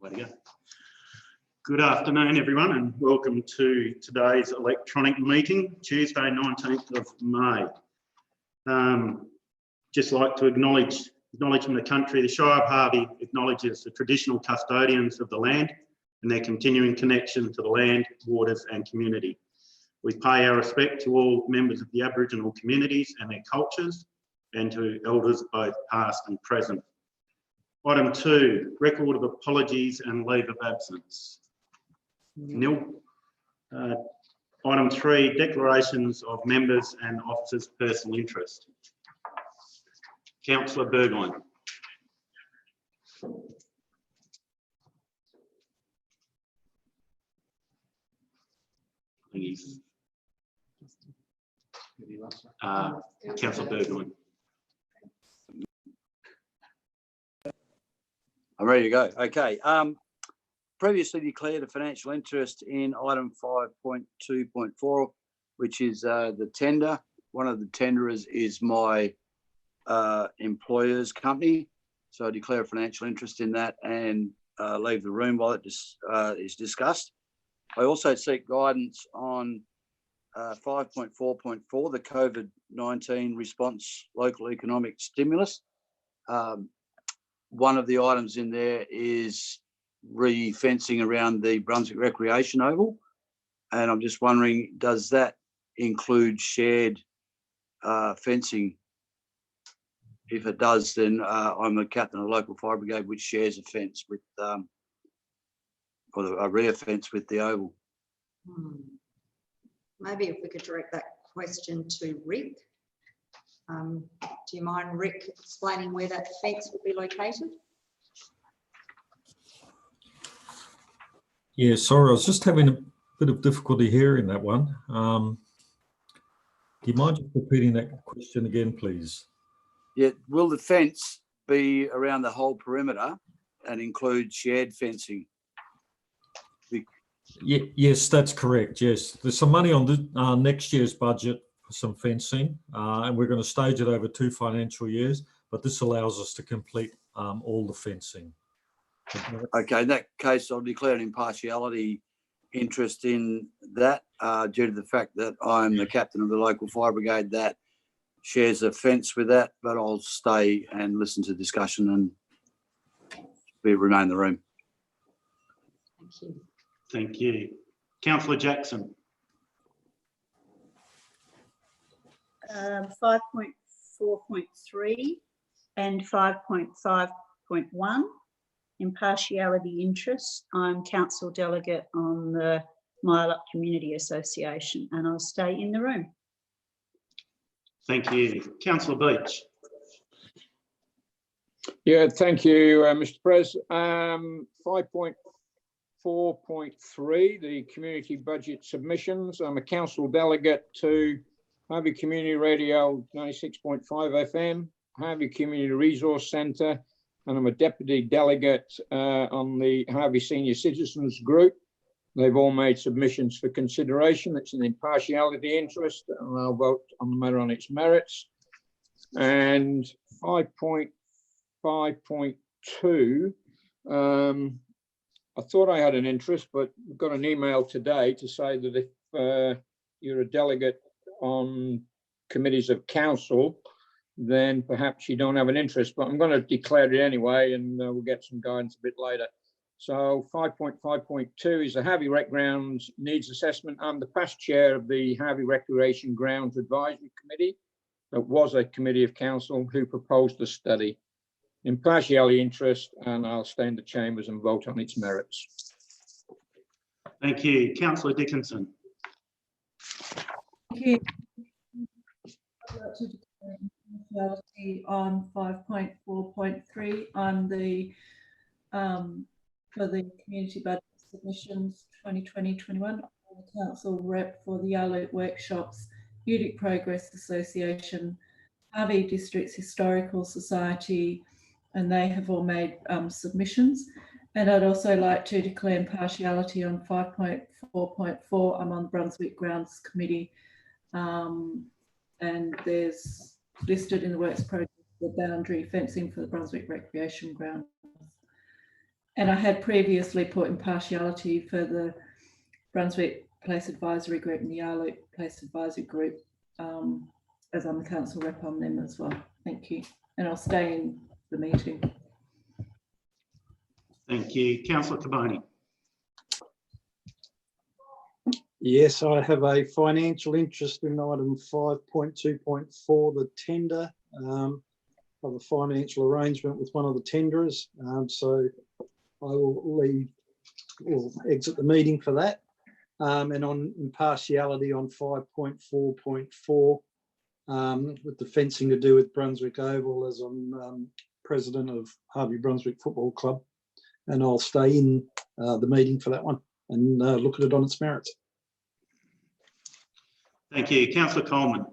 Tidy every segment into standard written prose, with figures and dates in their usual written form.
Way to go. Good afternoon, everyone, and welcome to today's electronic meeting, Tuesday, 19th of May. Just like to acknowledge from the country, the Shire of Harvey acknowledges the traditional custodians of the land and their continuing connection to the land, waters and community. We pay our respect to all members of the Aboriginal communities and their cultures, and to elders both past and present. Item 2, record of apologies and leave of absence. Nil. Item 3, declarations of members and officers' personal interest. Councillor Burgoyne. Councillor Burgoyne. I'm ready to go. Okay. Previously declared a financial interest in item 5.2.4, which is the tender. One of the tenderers is my employer's company. So I declare a financial interest in that and leave the room while it is discussed. I also seek guidance on 5.4.4, the COVID-19 response local economic stimulus. One of the items in there is re-fencing around the Brunswick Recreation Oval. And I'm just wondering, does that include shared fencing? If it does, then I'm the captain of the local fire brigade, which shares a fence with, or a rear fence with the oval. Maybe if we could direct that question to Rick. Do you mind, Rick, explaining where that fence would be located? Yeah, sorry, I was just having a bit of difficulty hearing that one. Do you mind just repeating that question again, please? Yeah, will the fence be around the whole perimeter and include shared fencing? Yeah, yes, that's correct. Yes, there's some money on the next year's budget for some fencing, and we're going to stage it over 2 financial years, but this allows us to complete all the fencing. Okay, in that case, I'll declare an impartiality interest in that due to the fact that I'm the captain of the local fire brigade that shares a fence with that, but I'll stay and listen to discussion and remain in the room. Thank you. Thank you. Councillor Jackson. 5.4.3 and 5.5.1, impartiality interest. I'm council delegate on the Mile Community Association, and I'll stay in the room. Thank you. Councillor Beach. Yeah, thank you, Mr. Pres. 5.4.3, the community budget submissions. I'm a council delegate to Harvey Community Radio 96.5 FM, Harvey Community Resource Centre, and I'm a deputy delegate on the Harvey Senior Citizens Group. They've all made submissions for consideration. It's an impartiality interest, and I'll vote on the matter on its merits. And 5.5.2, I thought I had an interest, but got an email today to say that if you're a delegate on committees of council, then perhaps you don't have an interest, but I'm going to declare it anyway, and we'll get some guidance a bit later. So 5.5.2 is the Harvey Rec Grounds Needs Assessment. I'm the past chair of the Harvey Recreation Grounds Advisory Committee. That was a committee of council who proposed the study. Impartiality interest, and I'll stay in the chambers and vote on its merits. Thank you. Councillor Dickinson. Thank you. I'd like to declare impartiality on 5.4.3 on the for the community budget submissions 2020-21. I'm the council rep for the Yarloop Workshops, Udic Progress Association, Harvey Districts Historical Society, and they have all made submissions. And I'd also like to declare impartiality on 5.4.4. I'm on the Brunswick Grounds Committee, and there's listed in the works progress the boundary fencing for the Brunswick Recreation Ground. And I had previously put impartiality for the Brunswick Place Advisory Group and the Yarloop Place Advisory Group, as I'm the council rep on them as well. Thank you. And I'll stay in the meeting. Thank you. Councillor Caboni. Yes, I have a financial interest in item 5.2.4, the tender of a financial arrangement with one of the tenderers. So I will leave or exit the meeting for that. And on impartiality on 5.4.4, with the fencing to do with Brunswick Oval, as I'm president of Harvey Brunswick Football Club, and I'll stay in the meeting for that one and look at it on its merits. Thank you. Councillor Coleman.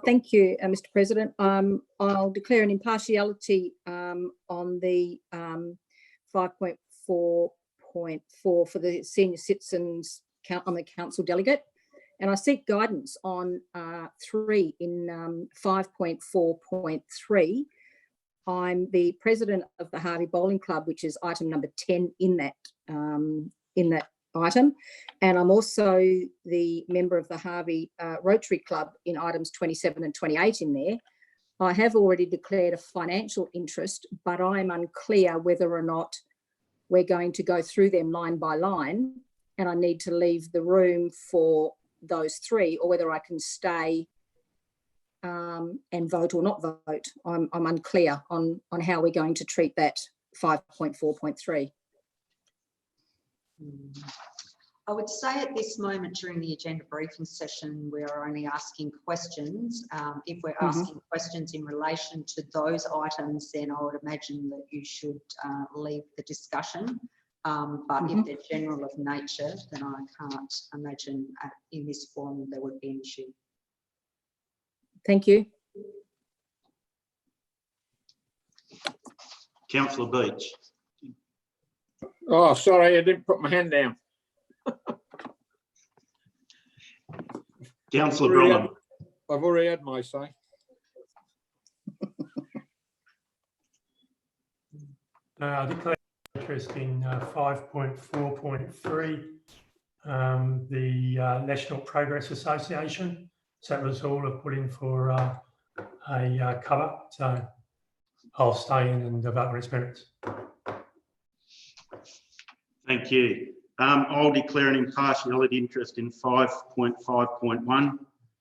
Thank you, Mr. President. I'll declare an impartiality on the 5.4.4 for the senior citizens on the council delegate, and I seek guidance on 3 in 5.4.3. I'm the president of the Harvey Bowling Club, which is item number 10 in that item, and I'm also the member of the Harvey Rotary Club in items 27 and 28 in there. I have already declared a financial interest, but I'm unclear whether or not we're going to go through them line by line, and I need to leave the room for those 3, or whether I can stay and vote or not vote. I'm unclear on how we're going to treat that 5.4.3. I would say at this moment during the agenda briefing session, we're only asking questions. If we're asking questions in relation to those items, then I would imagine that you should leave the discussion. But if they're general of nature, then I can't imagine in this forum there would be an issue. Thank you. Councillor Beach. Oh, sorry, I didn't put my hand down. Councillor Bromham. I've already had my say. I declare interest in 5.4.3, the National Progress Association. So that was all I've put in for a cover. So I'll stay in and vote on its merits. Thank you. I'll declare an impartiality interest in 5.5.1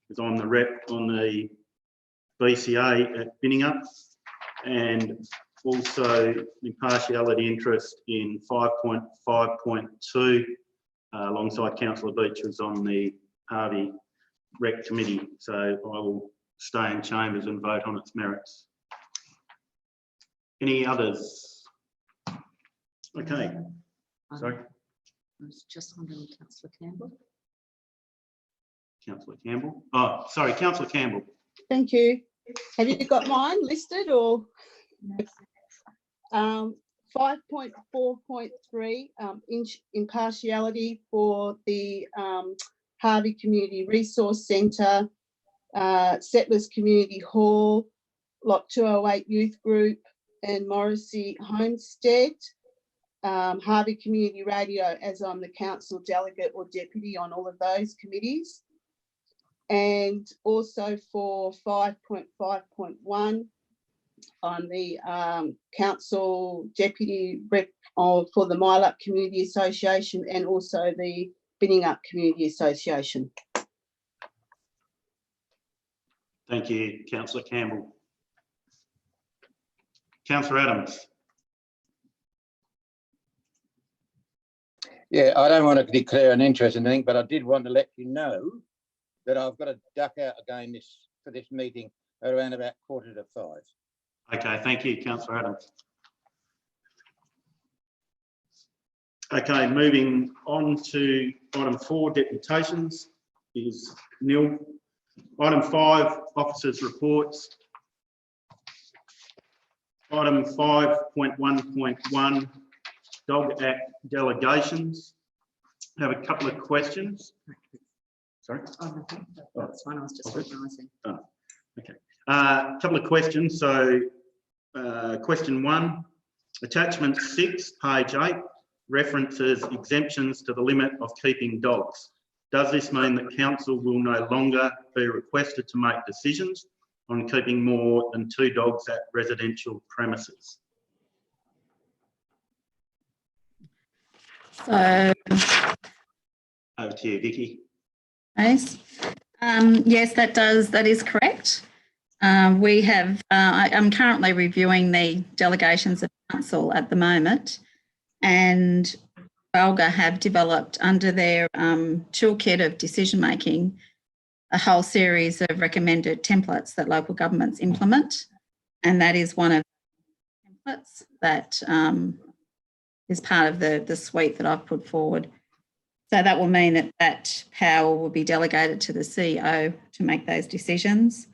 because I'm the rep on the BCA at Binningup, and also impartiality interest in 5.5.2 alongside Councillor Beach, who's on the Harvey Rec Committee. So I will stay in chambers and vote on its merits. Any others? Okay. Sorry. I was just wondering, Councillor Campbell. Councillor Campbell. Oh, sorry, Councillor Campbell. Thank you. Have you got mine listed or? 5.4.3, impartiality for the Harvey Community Resource Centre, Settlers Community Hall, Lot 208 Youth Group and Morrissey Homestead. Harvey Community Radio, as I'm the council delegate or deputy on all of those committees. And also for 5.5.1, I'm the council deputy rep for the Mylup Community Association and also the Binningup Community Association. Thank you, Councillor Campbell. Councillor Adams. Yeah, I don't want to declare an interest in anything, but I did want to let you know that I've got to duck out again for this meeting at around about 4:45. Okay, thank you, Councillor Adams. Okay, moving on to item 4, deputations, is nil. Item 5, officers' reports. Item 5.1.1, Dog Act delegations. I have a couple of questions. Sorry? Oh, no, that's fine. I was just organising. Oh, okay. A couple of questions. So, question 1, Attachment 6, page 8, references exemptions to the limit of keeping dogs. Does this mean that council will no longer be requested to make decisions on keeping more than 2 dogs at residential premises? So, Over to you, Vicky. yes, that is correct. I'm currently reviewing the delegations of council at the moment, and Valga have developed under their toolkit of decision making a whole series of recommended templates that local governments implement, and that is one of the templates that is part of the suite that I've put forward. So that will mean that power will be delegated to the CEO to make those decisions.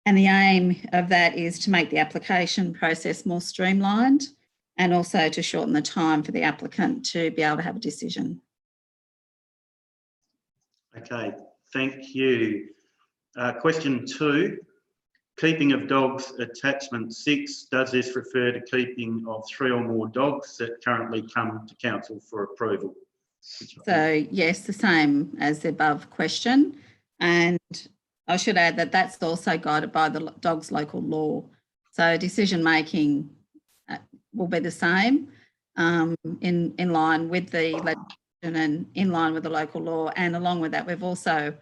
And the aim of that is to make the application process more streamlined and also to shorten the time for the applicant to be able to have a decision. Okay, thank you. Question 2, keeping of dogs, attachment 6. Does this refer to keeping of 3 or more dogs that currently come to council for approval? So yes, the same as the above question. And I should add that that's also guided by the dog's local law. So decision making will be the same in line with the legislation and in line with the local law. And along with that, we've also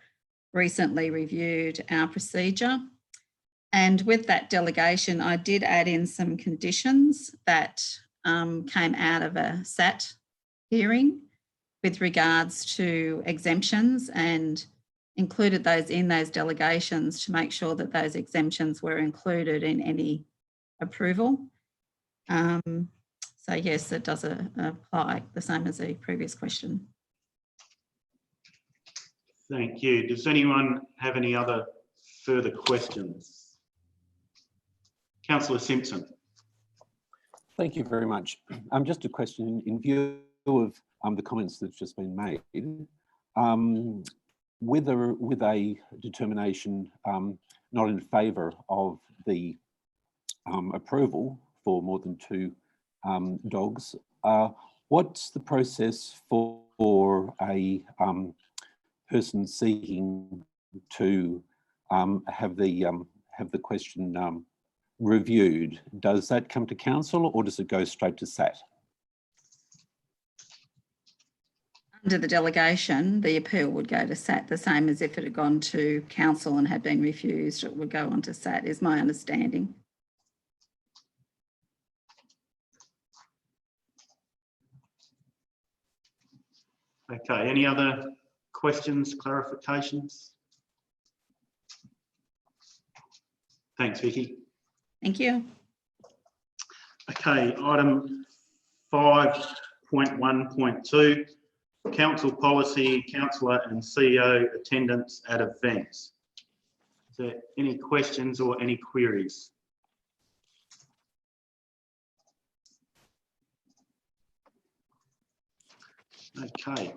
recently reviewed our procedure. And with that delegation, I did add in some conditions that came out of a SAT hearing with regards to exemptions, and included those in those delegations to make sure that those exemptions were included in any approval. So yes, it does apply the same as the previous question. Thank you. Does anyone have any other further questions? Councillor Simpson. Thank you very much. Just a question in view of the comments that have just been made. With a determination not in favour of the approval for more than 2 dogs, what's the process for a person seeking to have the question reviewed? Does that come to council or does it go straight to SAT? Under the delegation, the appeal would go to SAT, the same as if it had gone to council and had been refused, it would go on to SAT, is my understanding. Okay, any other questions, clarifications? Thanks, Vicky. Thank you. Okay, item 5.1.2. Council policy, councillor and CEO attendance at events. Is there any questions or any queries? Okay.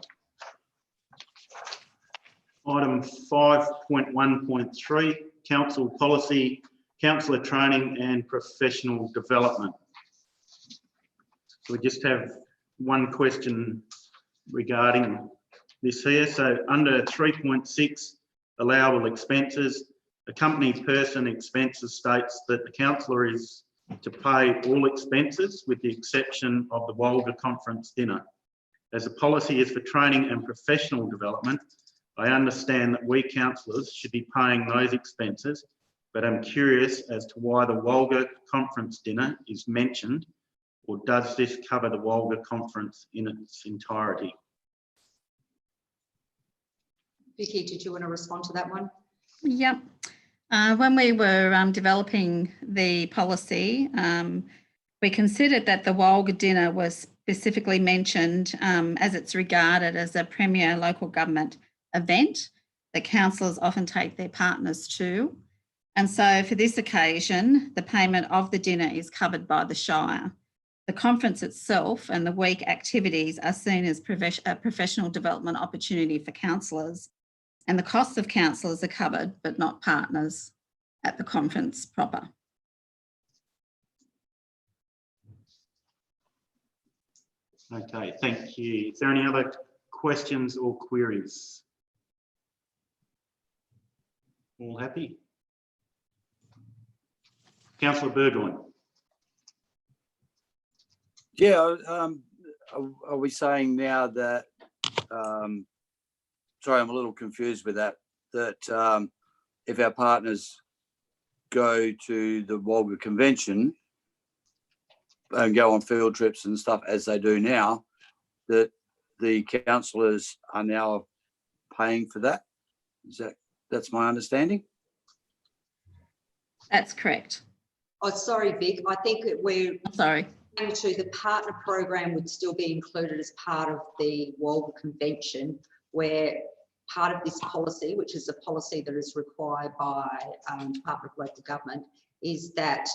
Item 5.1.3, council policy, councillor training and professional development. So we just have one question regarding this here. So under 3.6, allowable expenses, a company person expenses states that the councillor is to pay all expenses with the exception of the Walga conference dinner. As the policy is for training and professional development, I understand that we councillors should be paying those expenses, but I'm curious as to why the Walga conference dinner is mentioned, or does this cover the Walga conference in its entirety? Vicky, did you want to respond to that one? Yep. When we were developing the policy, we considered that the Walga dinner was specifically mentioned as it's regarded as a premier local government event that councillors often take their partners to. And so for this occasion, the payment of the dinner is covered by the Shire. The conference itself and the week activities are seen as a professional development opportunity for councillors, and the costs of councillors are covered but not partners at the conference proper. Okay, thank you. Is there any other questions or queries? All happy? Councillor Burgoyne. Yeah, are we saying now that, sorry, I'm a little confused with that, if our partners go to the Walga Convention and go on field trips and stuff as they do now, that the councillors are now paying for that? That's my understanding? That's correct. Oh, sorry, Vic. I think that we're Sorry. to the partner program would still be included as part of the Walga Convention, where part of this policy, which is a policy that is required by Department of Local Government, is that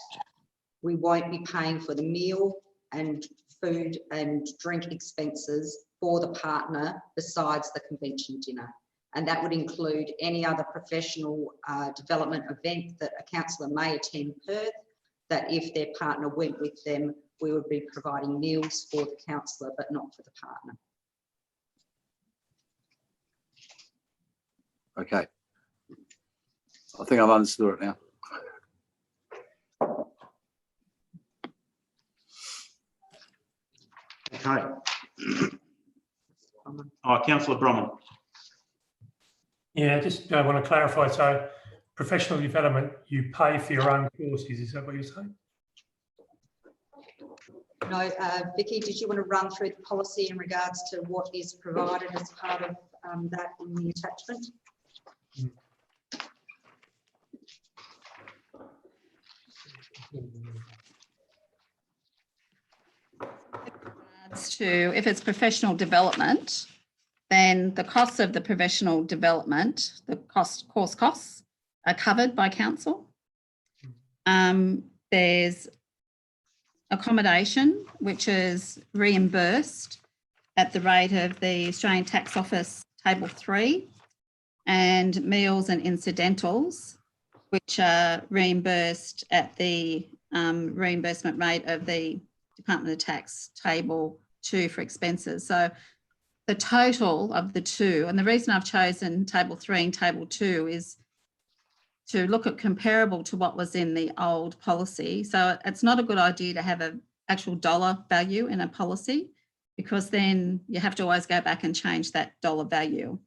we won't be paying for the meal and food and drink expenses for the partner besides the convention dinner. And that would include any other professional development event that a councillor may attend Perth, that if their partner went with them, we would be providing meals for the councillor, but not for the partner. Okay. I think I've understood it now. Okay. Councillor Bromwell. Yeah, just want to clarify. So professional development, you pay for your own courses. Is that what you're saying? No, Vicky, did you want to run through the policy in regards to what is provided as part of that in the attachment? If it's professional development, then the costs of the professional development, the course costs are covered by council. There's accommodation, which is reimbursed at the rate of the Australian Tax Office Table 3, and meals and incidentals, which are reimbursed at the reimbursement rate of the Department of Tax Table 2 for expenses. So the total of the two, and the reason I've chosen Table 3 and Table 2 is to look at comparable to what was in the old policy. So it's not a good idea to have an actual dollar value in a policy, because then you have to always go back and change that dollar value.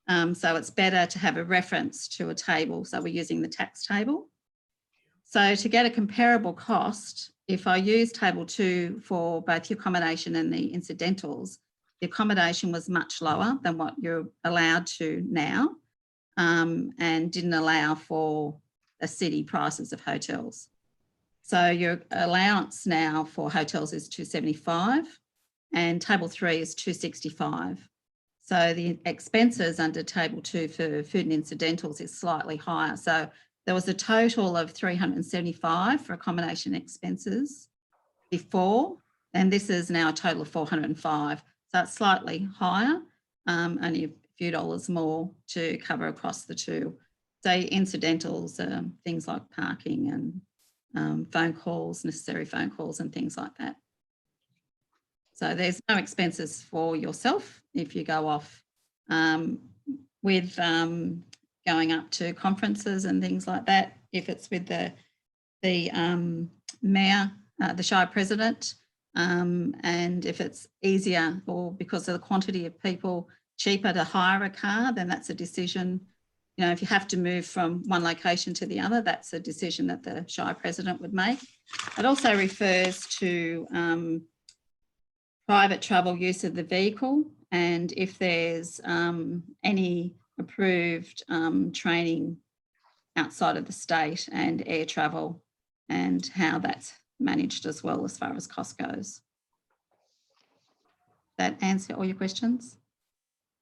So it's better to have a reference to a table. So we're using the tax table. So to get a comparable cost, if I use Table 2 for both the accommodation and the incidentals, the accommodation was much lower than what you're allowed to now, and didn't allow for the city prices of hotels. So your allowance now for hotels is $275 and Table 3 is $265. So the expenses under Table 2 for food and incidentals is slightly higher. So there was a total of $375 for accommodation expenses before, and this is now a total of $405. So it's slightly higher, only a few dollars more to cover across the two. So incidentals, things like parking and phone calls, necessary phone calls and things like that. So there's no expenses for yourself if you go off with going up to conferences and things like that. If it's with the mayor, the Shire president, and if it's easier or because of the quantity of people cheaper to hire a car, then that's a decision. You know, if you have to move from one location to the other, that's a decision that the Shire president would make. It also refers to private travel use of the vehicle, and if there's any approved training outside of the state, and air travel and how that's managed as well as far as cost goes. That answer all your questions?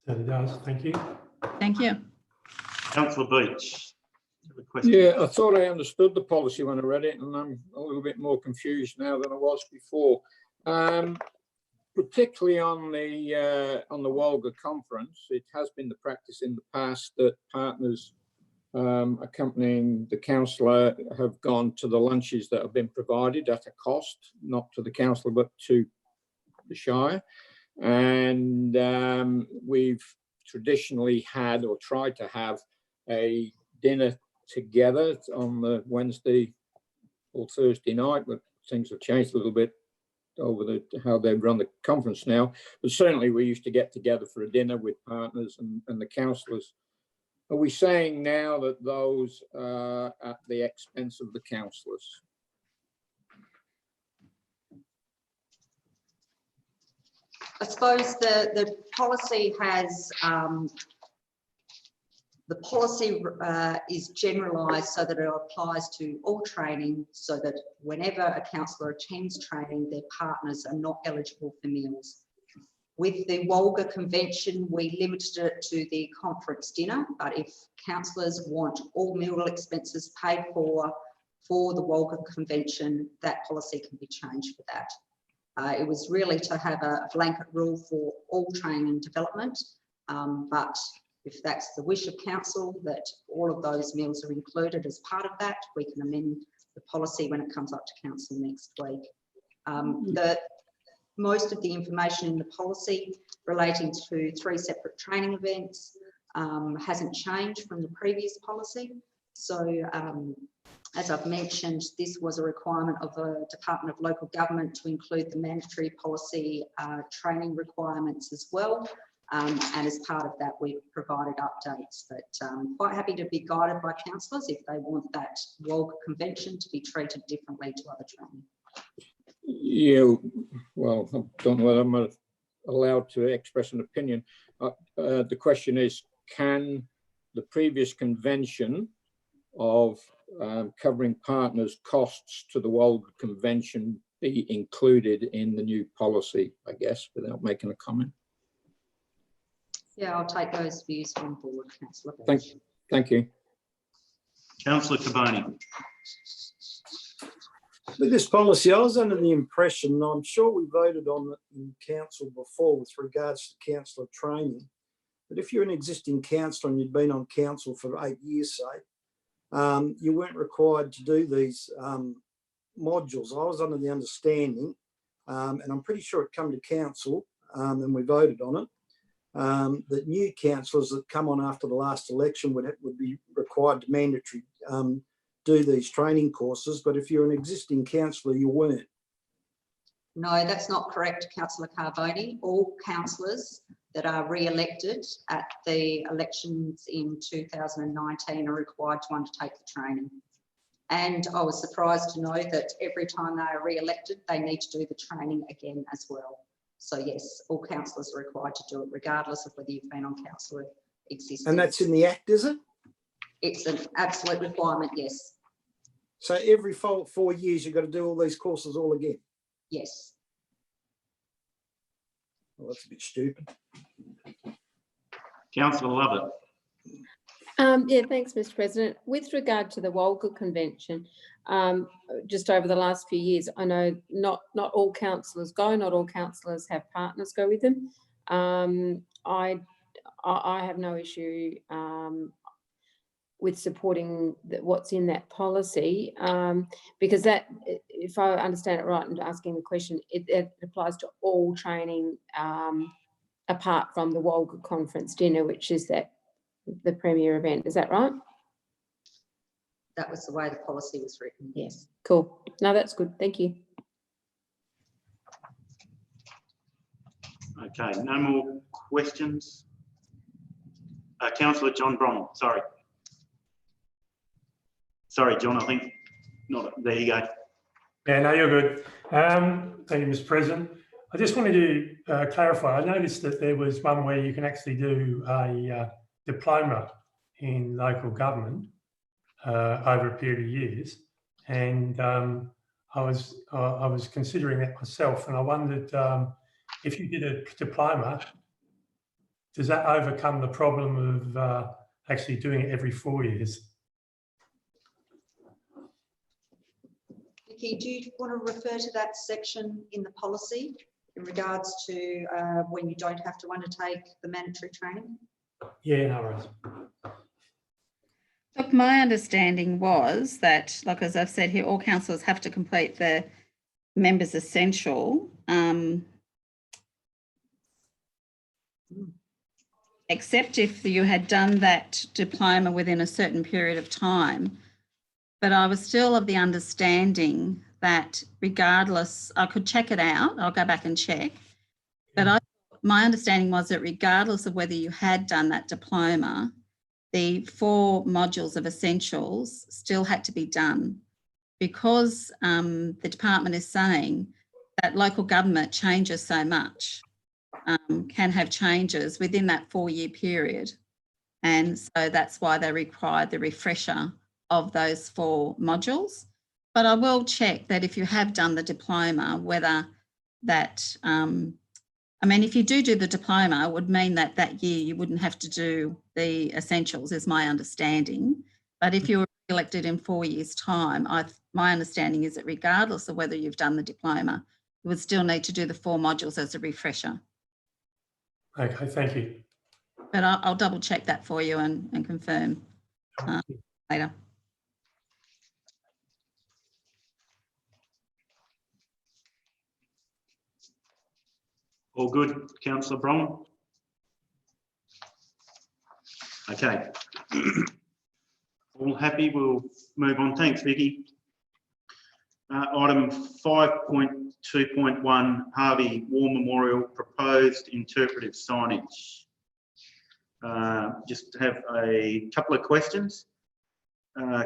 That does, thank you. Thank you. Councillor Beach. Yeah, I thought I understood the policy when I read it, and I'm a little bit more confused now than I was before. Particularly on the Walga conference, it has been the practice in the past that partners accompanying the councillor have gone to the lunches that have been provided at a cost, not to the councillor, but to the Shire. And we've traditionally had or tried to have a dinner together on the Wednesday or Thursday night, but things have changed a little bit over how they run the conference now. But certainly we used to get together for a dinner with partners and the councillors. Are we saying now that those are at the expense of the councillors? I suppose the policy has, the policy is generalised so that it applies to all training, so that whenever a councillor attends training, their partners are not eligible for meals. With the Wolga Convention, we limited it to the conference dinner, but if councillors want all meal expenses paid for the Wolga Convention, that policy can be changed for that. It was really to have a blanket rule for all training and development, but if that's the wish of council that all of those meals are included as part of that, we can amend the policy when it comes up to council next week. Most of the information in the policy relating to 3 separate training events hasn't changed from the previous policy. So as I've mentioned, this was a requirement of the Department of Local Government to include the mandatory policy training requirements as well. And as part of that, we've provided updates, but quite happy to be guided by councillors if they want that Wolga Convention to be treated differently to other training. Yeah, well, I don't know whether I'm allowed to express an opinion. The question is, can the previous convention of covering partners' costs to the Wolga Convention be included in the new policy, I guess, without making a comment? Yeah, I'll take those views on board, Councillor. Thank you. Councillor Cavani. With this policy, I was under the impression, and I'm sure we voted on it in council before with regards to councillor training, that if you're an existing councillor and you'd been on council for 8 years, say, you weren't required to do these modules. I was under the understanding, and I'm pretty sure it came to council and we voted on it, that new councillors that come on after the last election would be required to mandatory do these training courses, but if you're an existing councillor, you weren't. No, that's not correct, Councillor Carboni. All councillors that are re-elected at the elections in 2019 are required to undertake the training. And I was surprised to know that every time they are re-elected, they need to do the training again as well. So yes, all councillors are required to do it, regardless of whether you've been on council or existing. And that's in the Act, is it? It's an absolute requirement, yes. So every 4 years, you've got to do all these courses all again? Yes. Well, that's a bit stupid. Councillor Lovett. Yeah, thanks, Mr. President. With regard to the Wolga Convention, just over the last few years, I know not all councillors go, not all councillors have partners go with them. I have no issue with supporting what's in that policy, because that, if I understand it right and asking the question, it applies to all training apart from the Wolga Conference dinner, which is the premier event. Is that right? That was the way the policy was written. Yes. Cool. No, that's good. Thank you. Okay, no more questions. Councillor John Bromwell, sorry. Sorry, John, I think not. There you go. Yeah, no, you're good. Thank you, Mr. President. I just wanted to clarify. I noticed that there was one where you can actually do a diploma in local government over a period of years, and I was considering that myself, and I wondered if you did a diploma, does that overcome the problem of actually doing it every 4 years? Vicky, do you want to refer to that section in the policy in regards to when you don't have to undertake the mandatory training? Yeah, no worries. Look, my understanding was that, like as I've said here, all councillors have to complete the members essential except if you had done that diploma within a certain period of time. But I was still of the understanding that regardless, I could check it out, I'll go back and check, but my understanding was that regardless of whether you had done that diploma, the 4 modules of essentials still had to be done, because the department is saying that local government changes so much, can have changes within that 4-year period. And so that's why they require the refresher of those 4 modules. But I will check that if you have done the diploma, whether that, I mean, if you do the diploma, it would mean that that year you wouldn't have to do the essentials, is my understanding. But if you were elected in 4 years' time, my understanding is that regardless of whether you've done the diploma, you would still need to do the 4 modules as a refresher. Okay, thank you. But I'll double check that for you and confirm later. All good, Councillor Bronwyn? Okay. All happy, we'll move on. Thanks, Vicky. Item 5.2.1, Harvey War Memorial, proposed interpretive signage. Just have a couple of questions.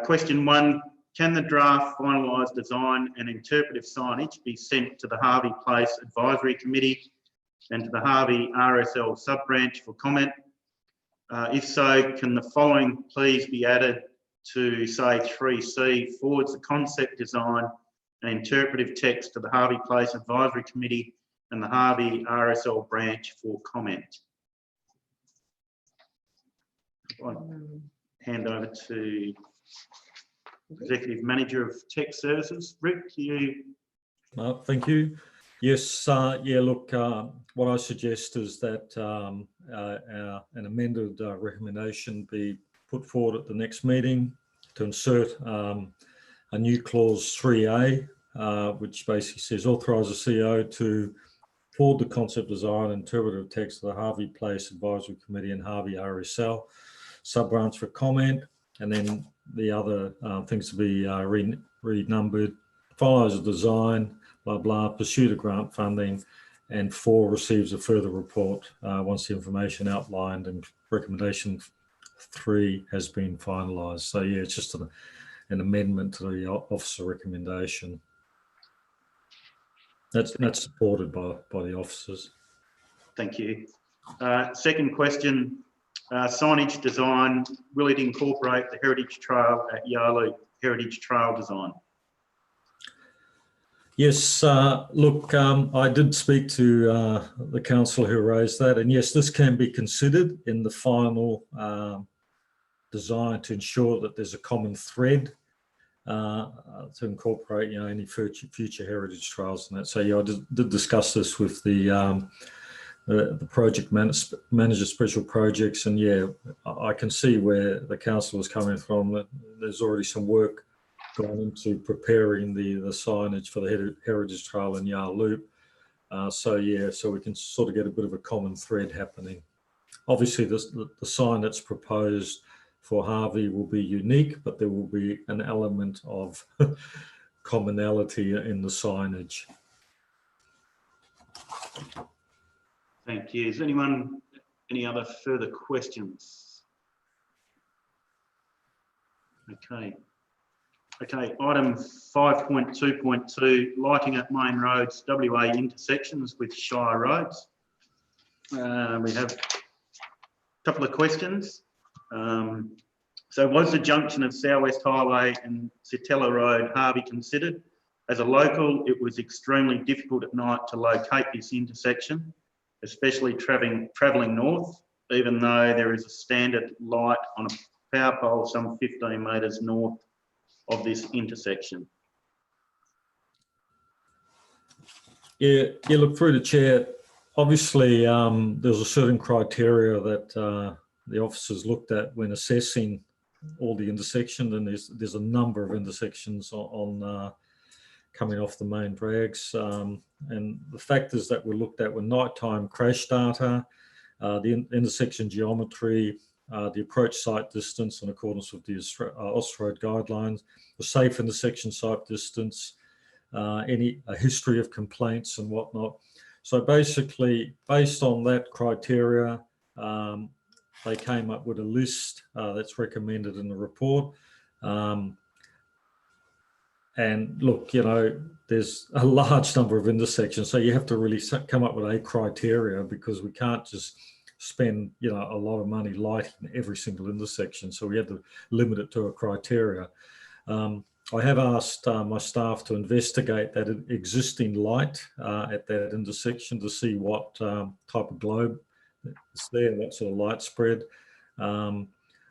Question 1, can the draft finalised design and interpretive signage be sent to the Harvey Place Advisory Committee and to the Harvey RSL sub-branch for comment? If so, can the following please be added to, say, 3C, forwards the concept design and interpretive text to the Harvey Place Advisory Committee and the Harvey RSL branch for comment? I'll hand over to Executive Manager of Tech Services. Rick, you. Thank you. Yes, yeah, look, what I suggest is that an amended recommendation be put forward at the next meeting to insert a new clause 3A, which basically says authorise the CEO to forward the concept design and interpretive text to the Harvey Place Advisory Committee and Harvey RSL sub-branch for comment, and then the other things to be renumbered, follows a design, blah, blah, pursue the grant funding, and 4, receives a further report once the information outlined and recommendation 3 has been finalised. So yeah, it's just an amendment to the officer recommendation. That's supported by the officers. Thank you. Second question, signage design, will it incorporate the Heritage Trail at Yarloop Heritage Trail design? Yes, look, I did speak to the councillor who raised that, and yes, this can be considered in the final design to ensure that there's a common thread to incorporate, you know, any future heritage trails and that. So yeah, I did discuss this with the project manager special projects, and yeah, I can see where the council is coming from. There's already some work gone into preparing the signage for the heritage trail in Yarloop. So yeah, so we can sort of get a bit of a common thread happening. Obviously, the sign that's proposed for Harvey will be unique, but there will be an element of commonality in the signage. Thank you. Is anyone, any other further questions? Okay. Okay, item 5.2.2, lighting at main roads, WA intersections with Shire roads. We have a couple of questions. So was the junction of South West Highway and Sitella Road Harvey considered? As a local, it was extremely difficult at night to locate this intersection, especially travelling north, even though there is a standard light on a power pole some 15 metres north of this intersection. Yeah, look, through the chair, obviously there's a certain criteria that the officers looked at when assessing all the intersections, and there's a number of intersections on coming off the main drags, and the factors that were looked at were nighttime crash data, the intersection geometry, the approach site distance in accordance with the Austroad guidelines, the safe intersection site distance, a history of complaints and whatnot. So basically, based on that criteria, they came up with a list that's recommended in the report. And look, you know, there's a large number of intersections, so you have to really come up with a criteria, because we can't just spend, you know, a lot of money lighting every single intersection. So we had to limit it to a criteria. I have asked my staff to investigate that existing light at that intersection to see what type of globe is there, what sort of light spread.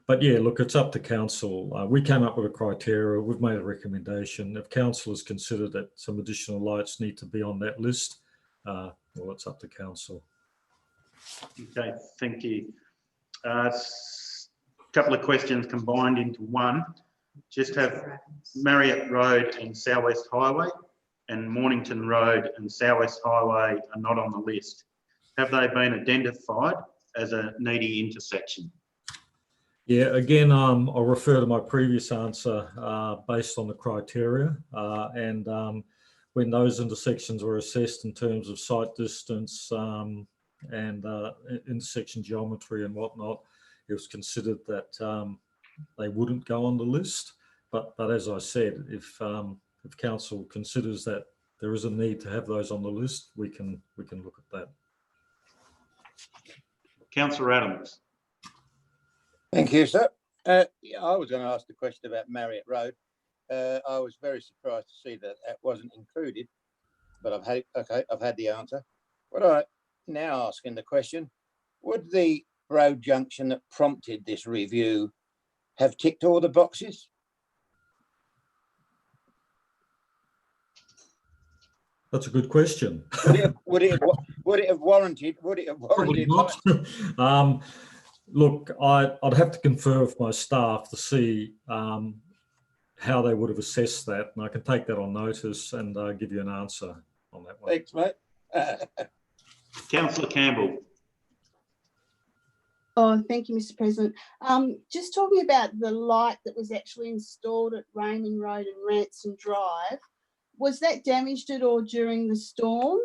But yeah, look, it's up to council. We came up with a criteria, we've made a recommendation. If council has considered that some additional lights need to be on that list, well, it's up to council. Okay, thank you. A couple of questions combined into one. Just have Marriott Road and South West Highway and Mornington Road and South West Highway are not on the list. Have they been identified as a needy intersection? Yeah, again, I'll refer to my previous answer based on the criteria. And when those intersections were assessed in terms of site distance and intersection geometry and whatnot, it was considered that they wouldn't go on the list. But as I said, if council considers that there is a need to have those on the list, we can look at that. Councillor Adams. Thank you, sir. I was going to ask the question about Marriott Road. I was very surprised to see that that wasn't included, but I've had the answer. What I now asking the question: would the road junction that prompted this review have ticked all the boxes? That's a good question. Would it have warranted? Probably not. Look, I'd have to confer with my staff to see how they would have assessed that, and I can take that on notice and give you an answer on that one. Thanks, mate. Councillor Campbell. Oh, thank you, Mr. President. Just talking about the light that was actually installed at Raymond Road and Ransom Drive, was that damaged at all during the storm?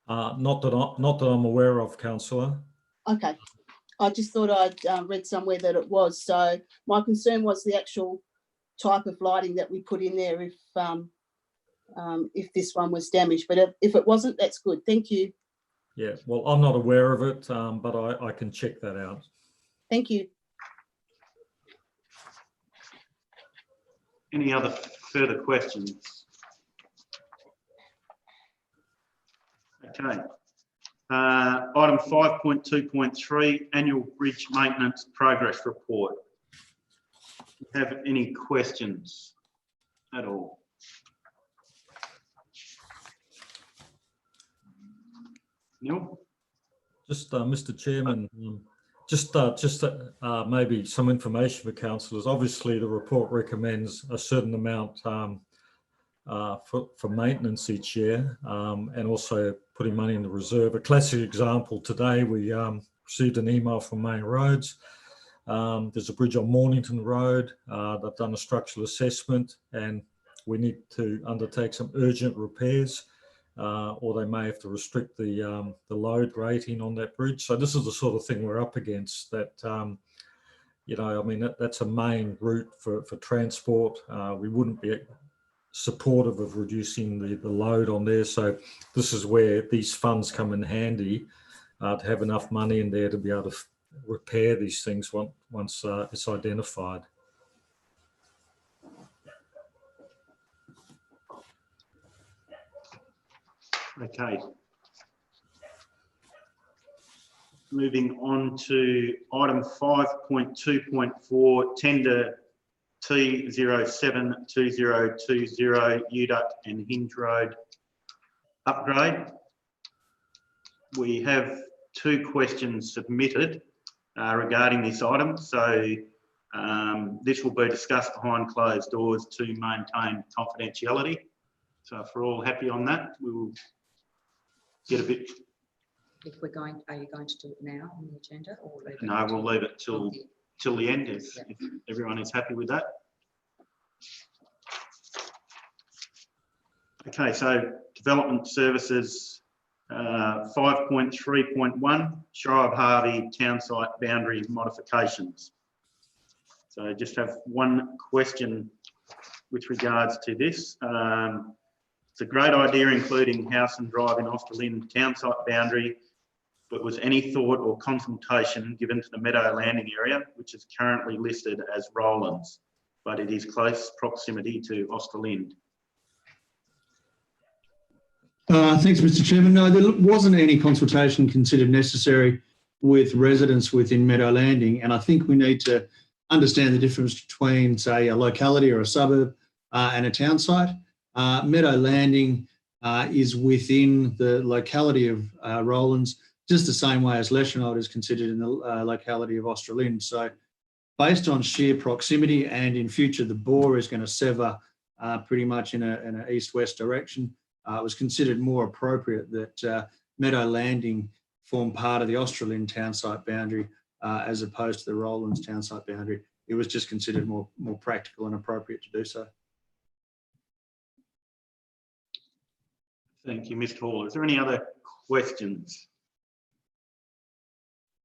Not that I'm aware of, councillor. Okay, I just thought I'd read somewhere that it was. So my concern was the actual type of lighting that we put in there if this one was damaged. But if it wasn't, that's good. Thank you. Yeah, well, I'm not aware of it, but I can check that out. Thank you. Any other further questions? Okay. Item 5.2.3, Annual Bridge Maintenance Progress Report. Have any questions at all? Neil? Just, Mr. Chairman, just maybe some information for councillors. Obviously, the report recommends a certain amount for maintenance each year, and also putting money in the reserve. A classic example today, we received an email from Main Roads. There's a bridge on Mornington Road. They've done a structural assessment, and we need to undertake some urgent repairs, or they may have to restrict the load rating on that bridge. So this is the sort of thing we're up against. That you know, I mean, that's a main route for transport. We wouldn't be supportive of reducing the load on there. So this is where these funds come in handy, to have enough money in there to be able to repair these things once it's identified. Okay. Moving on to item 5.2.4, tender T072020 UDUT and Hinge Road upgrade. We have 2 questions submitted regarding this item. So this will be discussed behind closed doors to maintain confidentiality. So if we're all happy on that, we will get a bit If we're going, are you going to do it now on the agenda or leave it? No, we'll leave it till the end if Yeah. everyone is happy with that. Okay, so development services, 5.3.1, Shire of Harvey town site boundary modifications. So I just have one question with regards to this. It's a great idea, including house and drive in Australind town site boundary, but was any thought or consultation given to the Meadow Landing area, which is currently listed as Rowlands, but it is close proximity to Australind? Thanks, Mr. Chairman. No, there wasn't any consultation considered necessary with residents within Meadow Landing, and I think we need to understand the difference between, say, a locality or a suburb and a town site. Meadow Landing is within the locality of Rowlands, just the same way as Leschenald is considered in the locality of Australind. So based on sheer proximity, and in future the bore is going to sever pretty much in an east-west direction, it was considered more appropriate that Meadow Landing form part of the Australind town site boundary as opposed to the Rowlands town site boundary. It was just considered more practical and appropriate to do so. Thank you, Mr. Hall. Is there any other questions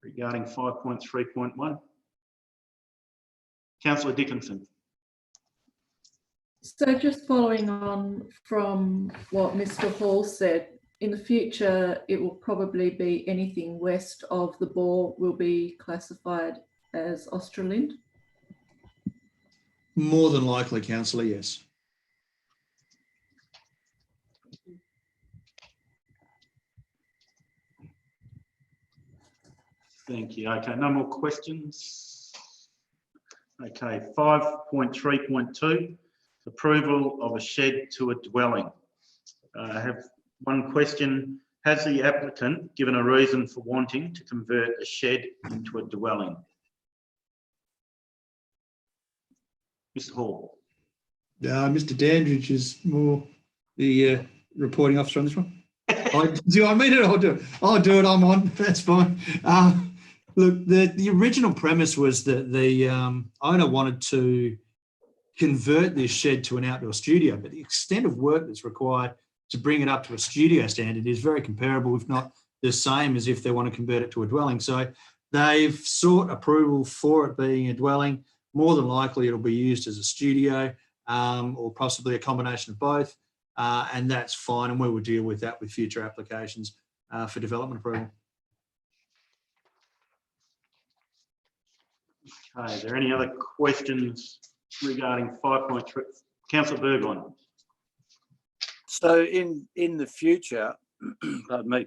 regarding 5.3.1? Councillor Dickinson. So just following on from what Mr. Hall said, in the future, it will probably be anything west of the bore will be classified as Australind. More than likely, Councillor, yes. Thank you. Okay, no more questions. Okay, 5.3.2, approval of a shed to a dwelling. I have one question. Has the applicant given a reason for wanting to convert a shed into a dwelling? Mr. Hall. Mr. Dandridge is more the reporting officer on this one. Do I mean it? I'll do it. I'll do it. I'm on. That's fine. Look, the original premise was that the owner wanted to convert this shed to an outdoor studio, but the extent of work that's required to bring it up to a studio standard is very comparable, if not the same, as if they want to convert it to a dwelling. So they've sought approval for it being a dwelling. More than likely, it'll be used as a studio or possibly a combination of both, and that's fine. And we will deal with that with future applications for development approval. Okay, are there any other questions regarding 5.3? Councillor Burgoyne. So in the future, pardon me,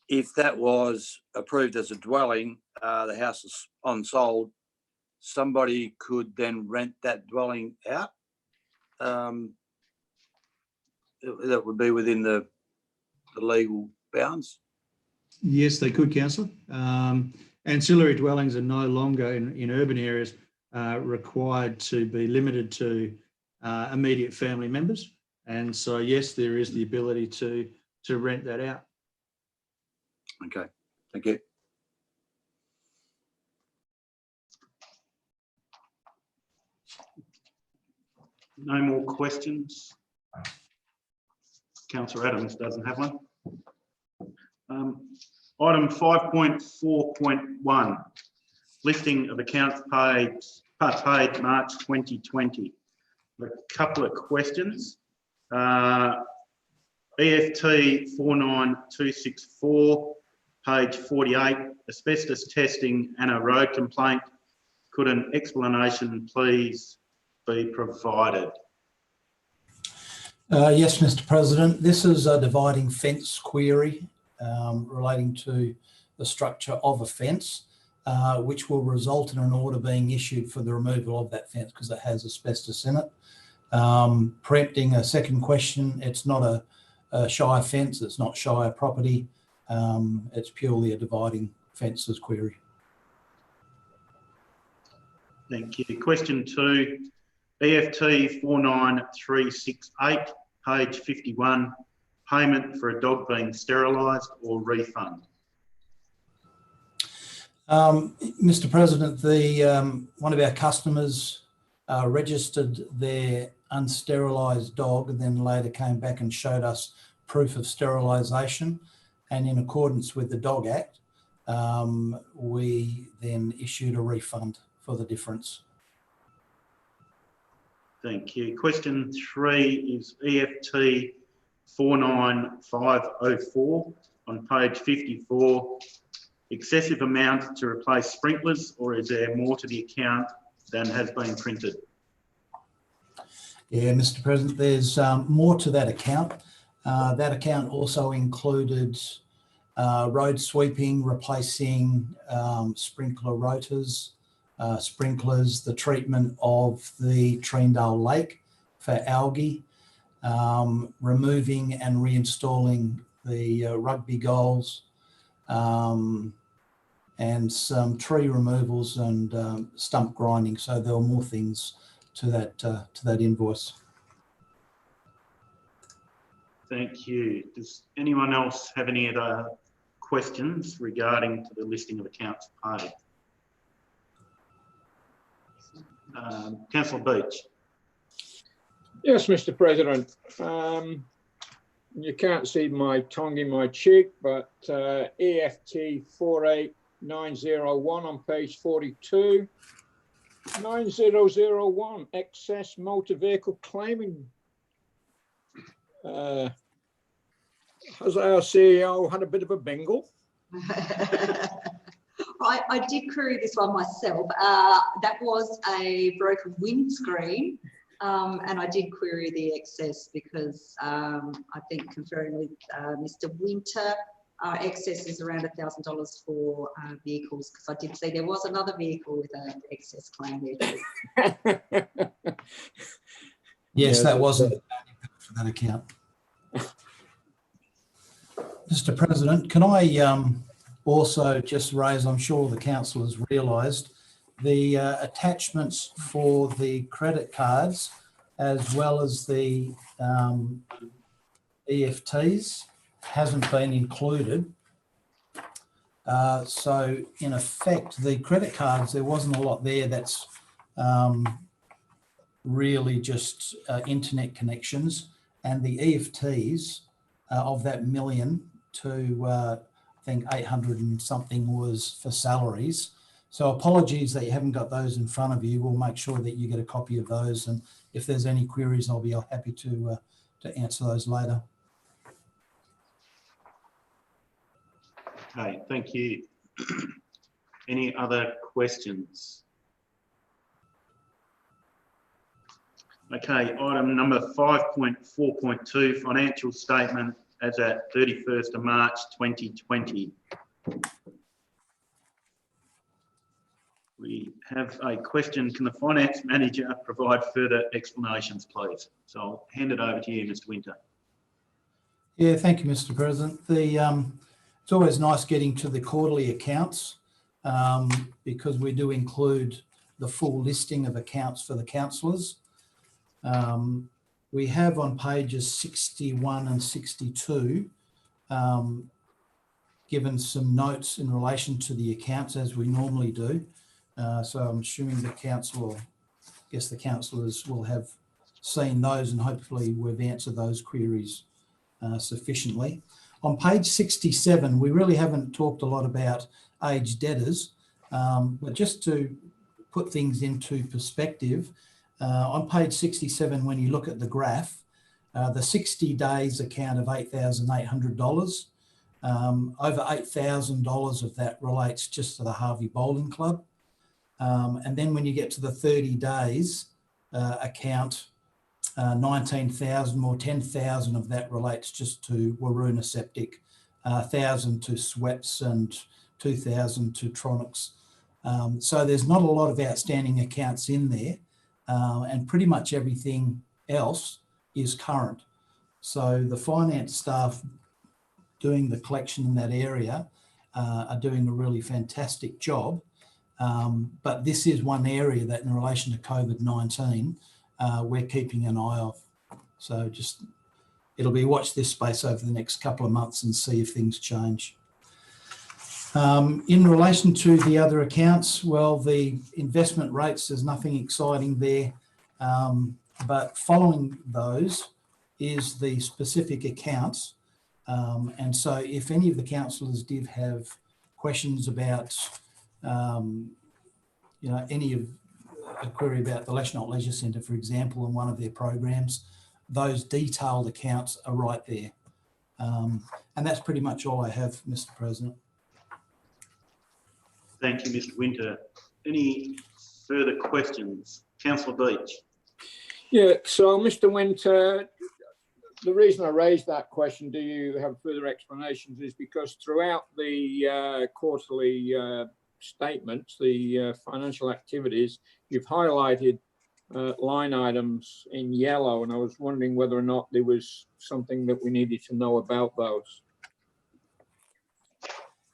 if that was approved as a dwelling, the house is unsold, somebody could then rent that dwelling out. That would be within the legal bounds. Yes, they could, Councillor. Ancillary dwellings are no longer in urban areas required to be limited to immediate family members. And so, yes, there is the ability to rent that out. Okay, thank you. No more questions. Councillor Adams doesn't have one. Item 5.4.1, listing of accounts paid March 2020. A couple of questions. EFT 49264, page 48, asbestos testing and a road complaint. Could an explanation please be provided? Yes, Mr. President. This is a dividing fence query relating to the structure of a fence, which will result in an order being issued for the removal of that fence because it has asbestos in it. Preempting a second question, it's not a Shire fence, it's not Shire property, it's purely a dividing fences query. Thank you. Question 2, EFT 49368, page 51, payment for a dog being sterilised or refund? Mr. President, one of our customers registered their unsterilised dog and then later came back and showed us proof of sterilisation. And in accordance with the Dog Act, we then issued a refund for the difference. Thank you. Question 3 is EFT 49504 on page 54. Excessive amount to replace sprinklers, or is there more to the account than has been printed? Yeah, Mr. President, there's more to that account. That account also included road sweeping, replacing sprinkler rotors, sprinklers, the treatment of the Treendale Lake for algae, removing and reinstalling the rugby goals, and some tree removals and stump grinding. So there were more things to that invoice. Thank you. Does anyone else have any other questions regarding to the listing of accounts paid? Councillor Beach. Yes, Mr. President. You can't see my tongue in my cheek, but EFT 48901 on page 42. 9001, excess motor vehicle claiming. Has our CEO had a bit of a bingle? I did query this one myself. That was a broken windscreen, and I did query the excess because I think conferring with Mr. Winter, excess is around $1,000 for vehicles, because I did see there was another vehicle with an excess claim there. Yes, that wasn't for that account. Mr. President, can I also just raise, I'm sure the council has realised, the attachments for the credit cards as well as the EFTs hasn't been included. So in effect, the credit cards, there wasn't a lot there. That's really just internet connections, and the EFTs of that million to I think 800 and something was for salaries. So apologies that you haven't got those in front of you. We'll make sure that you get a copy of those, and if there's any queries, I'll be happy to answer those later. Okay, thank you. Any other questions? Okay, item number 5.4.2, financial statement as at 31st of March 2020. We have a question. Can the finance manager provide further explanations, please? So I'll hand it over to you, Mr. Winter. Yeah, thank you, Mr. President. It's always nice getting to the quarterly accounts because we do include the full listing of accounts for the councillors. We have on pages 61 and 62 given some notes in relation to the accounts, as we normally do. So I'm assuming the council, I guess the councillors will have seen those, and hopefully we've answered those queries sufficiently. On page 67, we really haven't talked a lot about aged debtors, but just to put things into perspective, on page 67, when you look at the graph, the 60 days account of $8,800, over $8,000 of that relates just to the Harvey Bowling Club. And then when you get to the 30 days account, 19,000 or 10,000 of that relates just to Waroona Septic, 1,000 to Sweps and 2,000 to Tronics. So there's not a lot of outstanding accounts in there, and pretty much everything else is current. So the finance staff doing the collection in that area are doing a really fantastic job. But this is one area that in relation to COVID-19, we're keeping an eye off. So just it'll be watch this space over the next couple of months and see if things change. In relation to the other accounts, well, the investment rates, there's nothing exciting there. But following those is the specific accounts. And so if any of the councillors did have questions about, any of a query about the Leishnot Leisure Centre, for example, and one of their programs, those detailed accounts are right there. And that's pretty much all I have, Mr. President. Thank you, Mr. Winter. Any further questions? Councillor Beach. Yeah, so Mr. Winter, the reason I raised that question, do you have further explanations, is because throughout the quarterly statements, the financial activities, you've highlighted line items in yellow, and I was wondering whether or not there was something that we needed to know about those.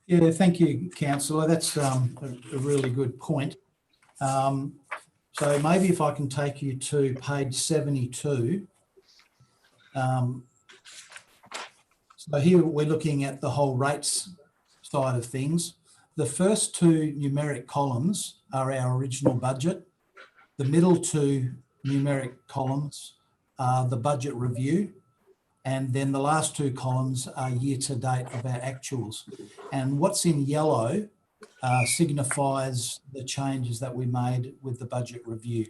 Yeah, thank you, Councillor. That's a really good point. So maybe if I can take you to page 72. So here we're looking at the whole rates side of things. The first two numeric columns are our original budget. The middle two numeric columns are the budget review. And then the last two columns are year to date of our actuals. And what's in yellow signifies the changes that we made with the budget review.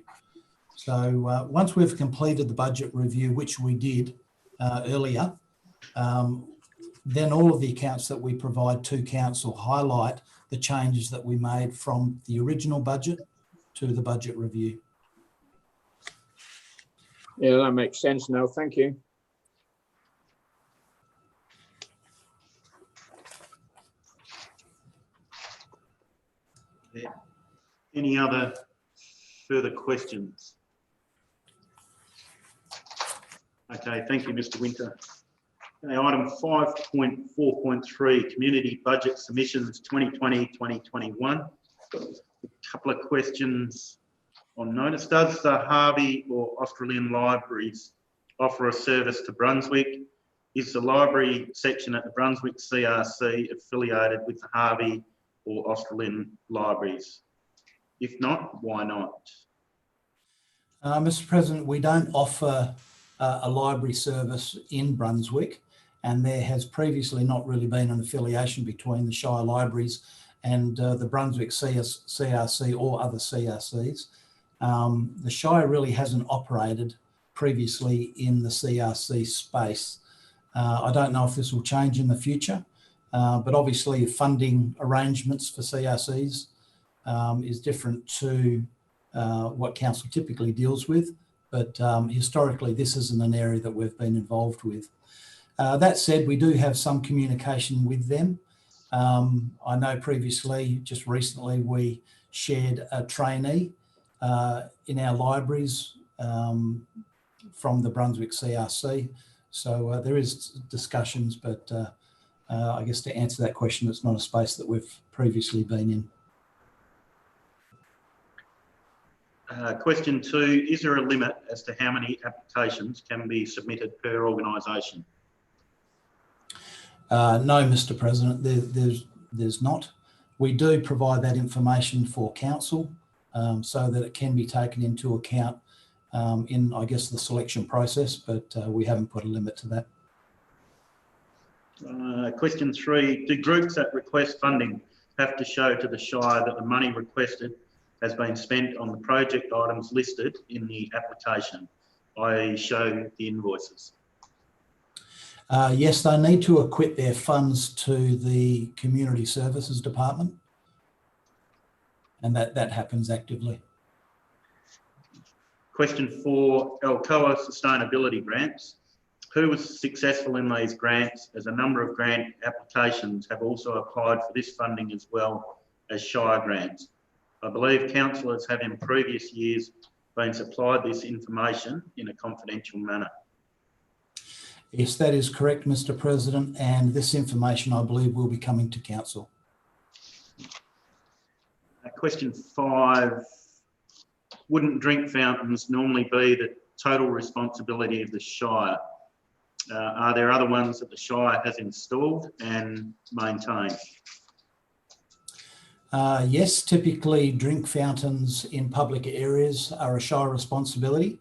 So once we've completed the budget review, which we did earlier, then all of the accounts that we provide to council highlight the changes that we made from the original budget to the budget review. Yeah, that makes sense now. Thank you. Any other further questions? Okay, thank you, Mr. Winter. Okay, item 5.4.3, Community Budget Submissions 2020-2021. A couple of questions on notice. Does the Harvey or Australian Libraries offer a service to Brunswick? Is the library section at the Brunswick CRC affiliated with the Harvey or Australian Libraries? If not, why not? Mr. President, we don't offer a library service in Brunswick, and there has previously not really been an affiliation between the Shire Libraries and the Brunswick CRC or other CRCs. The Shire really hasn't operated previously in the CRC space. I don't know if this will change in the future, but obviously funding arrangements for CRCs is different to what council typically deals with, but historically this isn't an area that we've been involved with. That said, we do have some communication with them. I know previously, just recently, we shared a trainee in our libraries from the Brunswick CRC. So there is discussions, but I guess to answer that question, it's not a space that we've previously been in. Question 2, is there a limit as to how many applications can be submitted per organisation? No, Mr. President, there's not. We do provide that information for council so that it can be taken into account in, I guess, the selection process, but we haven't put a limit to that. Question 3, do groups that request funding have to show to the Shire that the money requested has been spent on the project items listed in the application? I show the invoices. Yes, they need to acquit their funds to the Community Services Department, and that happens actively. Question 4, Alcoa Sustainability Grants. Who was successful in these grants, as a number of grant applications have also applied for this funding as well as Shire grants? I believe councillors have in previous years been supplied this information in a confidential manner. Yes, that is correct, Mr. President, and this information, I believe, will be coming to council. Question 5, wouldn't drink fountains normally be the total responsibility of the Shire? Are there other ones that the Shire has installed and maintained? Yes, typically drink fountains in public areas are a Shire responsibility,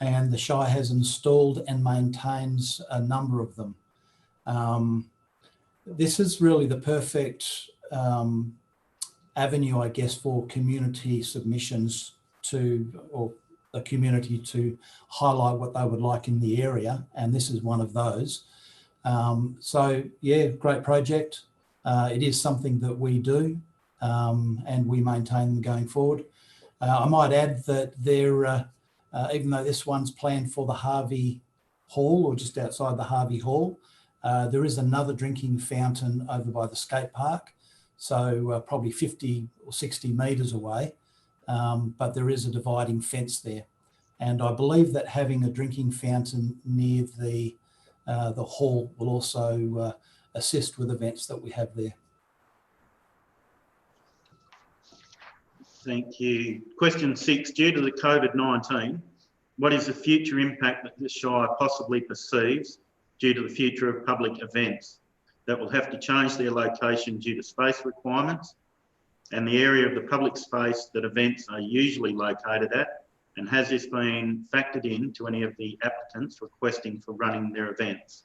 and the Shire has installed and maintains a number of them. This is really the perfect avenue, I guess, for community submissions or the community to highlight what they would like in the area, and this is one of those. So yeah, great project. It is something that we do, and we maintain them going forward. I might add that there, even though this one's planned for the Harvey Hall or just outside the Harvey Hall, there is another drinking fountain over by the skate park, so probably 50 or 60 metres away, but there is a dividing fence there. And I believe that having a drinking fountain near the hall will also assist with events that we have there. Thank you. Question 6, due to the COVID-19, what is the future impact that the Shire possibly perceives due to the future of public events that will have to change their location due to space requirements and the area of the public space that events are usually located at? And has this been factored in to any of the applicants requesting for running their events?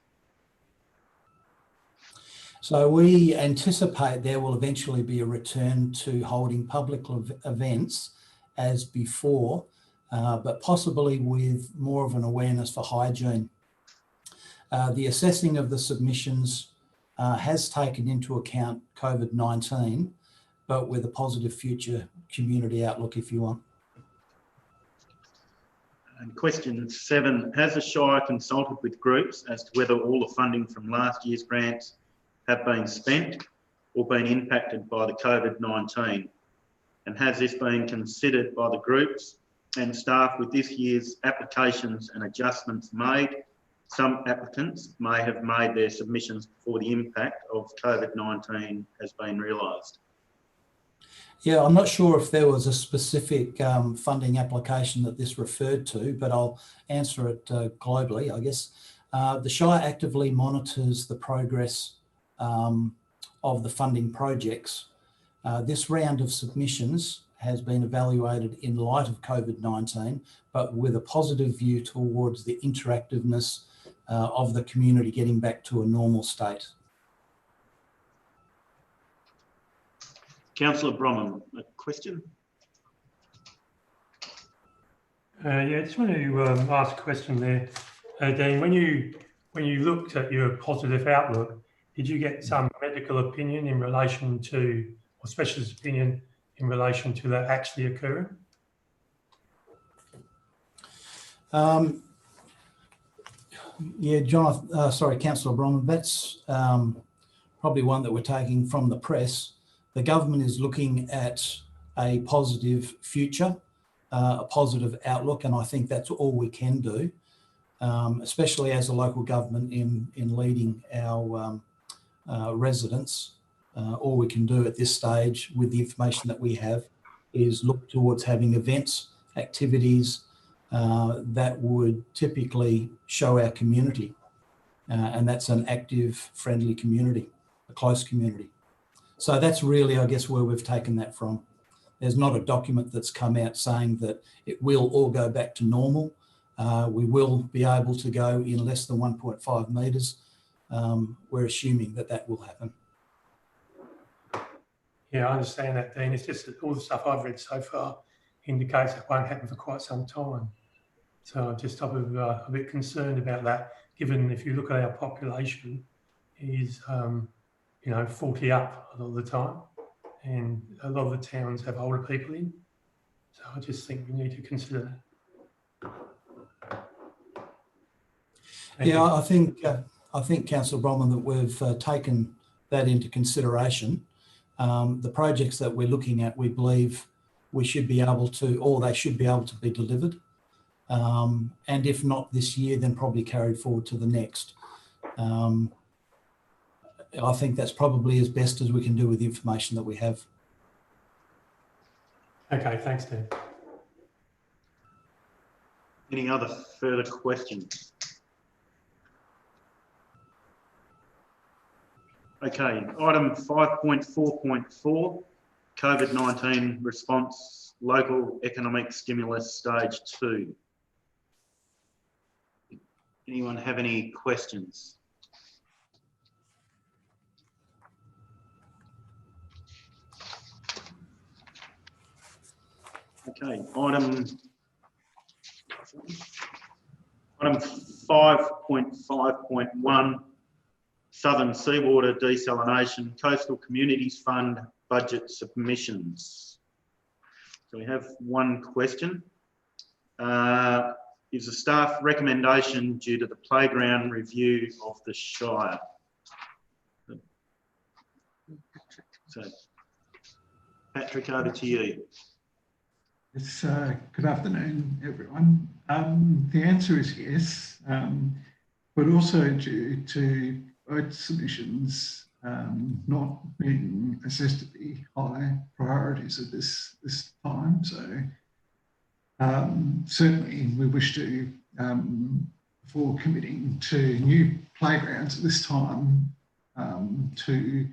So we anticipate there will eventually be a return to holding public events as before, but possibly with more of an awareness for hygiene. The assessing of the submissions has taken into account COVID-19, but with a positive future community outlook, if you want. And question 7, has the Shire consulted with groups as to whether all the funding from last year's grants have been spent or been impacted by the COVID-19? And has this been considered by the groups and staff with this year's applications and adjustments made? Some applicants may have made their submissions before the impact of COVID-19 has been realised. Yeah, I'm not sure if there was a specific funding application that this referred to, but I'll answer it globally, I guess. The Shire actively monitors the progress of the funding projects. This round of submissions has been evaluated in light of COVID-19, but with a positive view towards the interactiveness of the community getting back to a normal state. Councillor Bromham, a question? Yeah, I just want to ask a question there. Dean, when you looked at your positive outlook, did you get some medical opinion in relation to, or specialist opinion in relation to that actually occurring? Yeah, John, sorry, Councillor Bromham, that's probably one that we're taking from the press. The government is looking at a positive future, a positive outlook, and I think that's all we can do, especially as a local government in leading our residents. All we can do at this stage with the information that we have is look towards having events, activities that would typically show our community. And that's an active, friendly community, a close community. So that's really, I guess, where we've taken that from. There's not a document that's come out saying that it will all go back to normal. We will be able to go in less than 1.5 metres. We're assuming that that will happen. Yeah, I understand that, Dean. It's just that all the stuff I've read so far indicates it won't happen for quite some time. So I'm just a bit concerned about that, given if you look at our population is, 40 up a lot of the time, and a lot of the towns have older people in. So I just think we need to consider that. Yeah, I think, Councillor Bromham, that we've taken that into consideration. The projects that we're looking at, we believe we should be able to, or they should be able to be delivered. And if not this year, then probably carried forward to the next. I think that's probably as best as we can do with the information that we have. Okay, thanks, Dean. Any other further questions? Okay, item 5.4.4, COVID-19 response, local economic stimulus stage 2. Anyone have any questions? Okay, item 5.5.1, Southern Seawater Desalination Coastal Communities Fund budget submissions. So we have one question. Is a staff recommendation due to the playground review of the Shire? So, Patrick, over to you. Yes, good afternoon, everyone. The answer is yes, but also due to both submissions not being assessed to be high priorities at this time. So certainly we wish to, before committing to new playgrounds at this time, to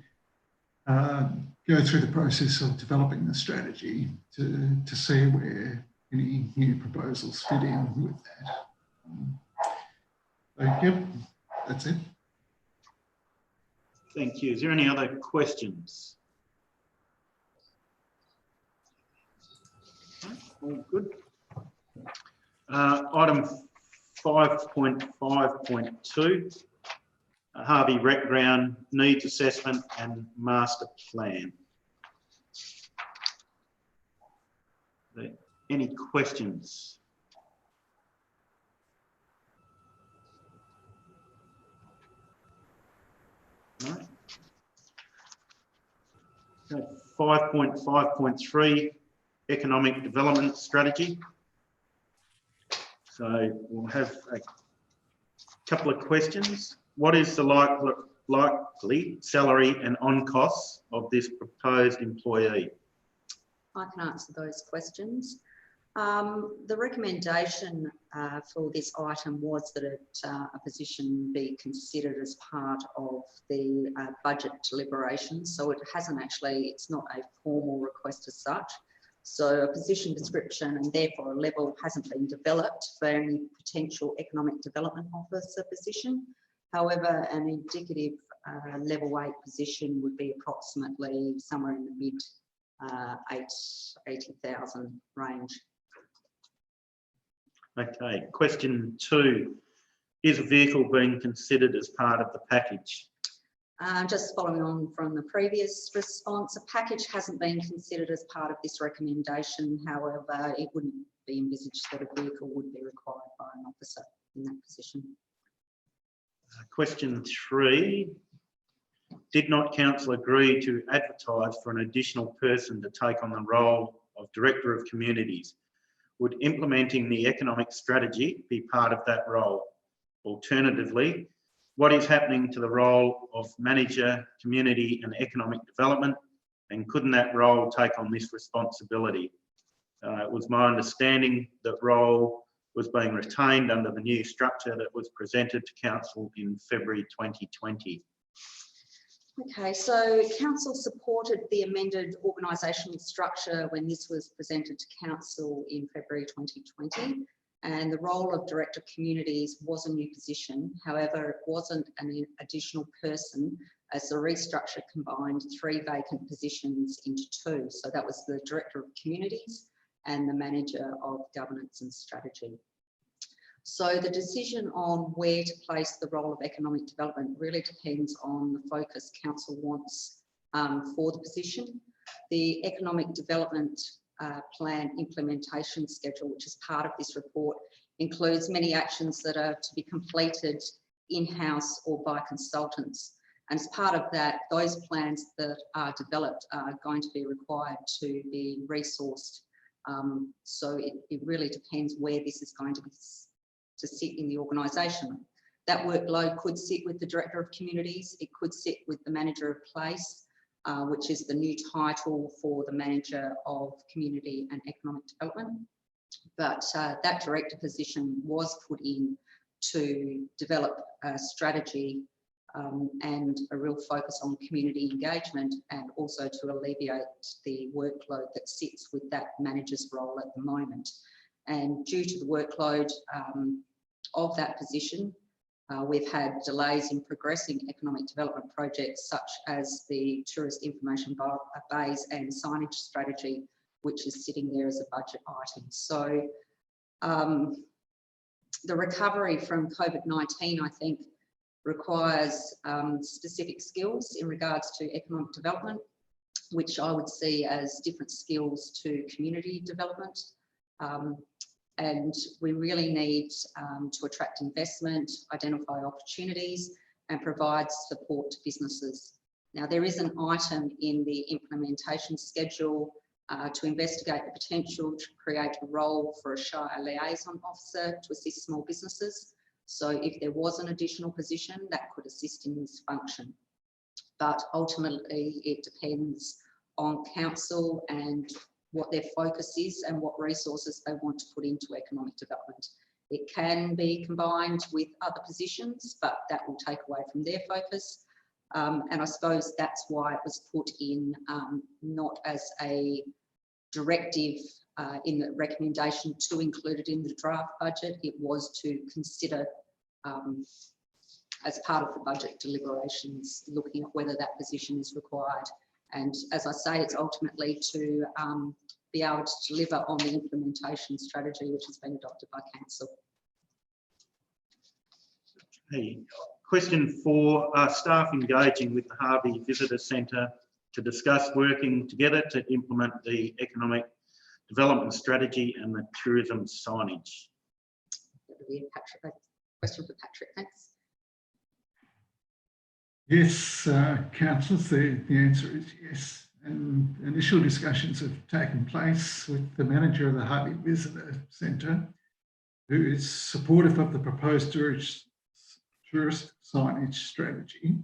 go through the process of developing the strategy to see where any new proposals fit in with that. So, yep, that's it. Thank you. Is there any other questions? All good. Item 5.5.2, Harvey Rec Ground Needs Assessment and Master Plan. Any questions? No? Okay. 5.5.3, Economic Development Strategy. So we'll have a couple of questions. What is the likely salary and on costs of this proposed employee? I can answer those questions. The recommendation for this item was that a position be considered as part of the budget deliberations. So it hasn't actually, it's not a formal request as such. So a position description and therefore a level hasn't been developed for any potential economic development officer position. However, an indicative level 8 position would be approximately somewhere in the mid 80,000 range. Okay, question 2. Is a vehicle being considered as part of the package? Just following on from the previous response, a package hasn't been considered as part of this recommendation. However, it wouldn't be envisaged that a vehicle would be required by an officer in that position. Question 3. Did not council agree to advertise for an additional person to take on the role of Director of Communities? Would implementing the economic strategy be part of that role? Alternatively, what is happening to the role of Manager, Community and Economic Development, and couldn't that role take on this responsibility? It was my understanding that role was being retained under the new structure that was presented to Council in February 2020. Okay, so Council supported the amended organisational structure when this was presented to Council in February 2020, and the role of Director of Communities was a new position. However, it wasn't an additional person, as the restructure combined 3 vacant positions into 2. So that was the Director of Communities and the Manager of Governance and Strategy. So the decision on where to place the role of economic development really depends on the focus Council wants for the position. The economic development plan implementation schedule, which is part of this report, includes many actions that are to be completed in-house or by consultants. And as part of that, those plans that are developed are going to be required to be resourced. So it really depends where this is going to sit in the organisation. That workload could sit with the Director of Communities, it could sit with the Manager of Place, which is the new title for the Manager of Community and Economic Development. But that Director position was put in to develop a strategy and a real focus on community engagement, and also to alleviate the workload that sits with that manager's role at the moment. And due to the workload of that position, we've had delays in progressing economic development projects such as the tourist information bays and signage strategy, which is sitting there as a budget item. So the recovery from COVID-19, I think, requires specific skills in regards to economic development, which I would see as different skills to community development. And we really need to attract investment, identify opportunities, and provide support to businesses. Now, there is an item in the implementation schedule to investigate the potential to create a role for a Shire liaison officer to assist small businesses. So if there was an additional position that could assist in this function. But ultimately, it depends on council and what their focus is and what resources they want to put into economic development. It can be combined with other positions, but that will take away from their focus. And I suppose that's why it was put in not as a directive in the recommendation to include it in the draft budget. It was to consider as part of the budget deliberations, looking at whether that position is required. And as I say, it's ultimately to be able to deliver on the implementation strategy which has been adopted by council. Hey, question 4, are staff engaging with the Harvey Visitor Centre to discuss working together to implement the economic development strategy and the tourism signage? That would be a question for Patrick, thanks. Yes, councillors, the answer is yes. And initial discussions have taken place with the manager of the Harvey Visitor Centre, who is supportive of the proposed tourist signage strategy.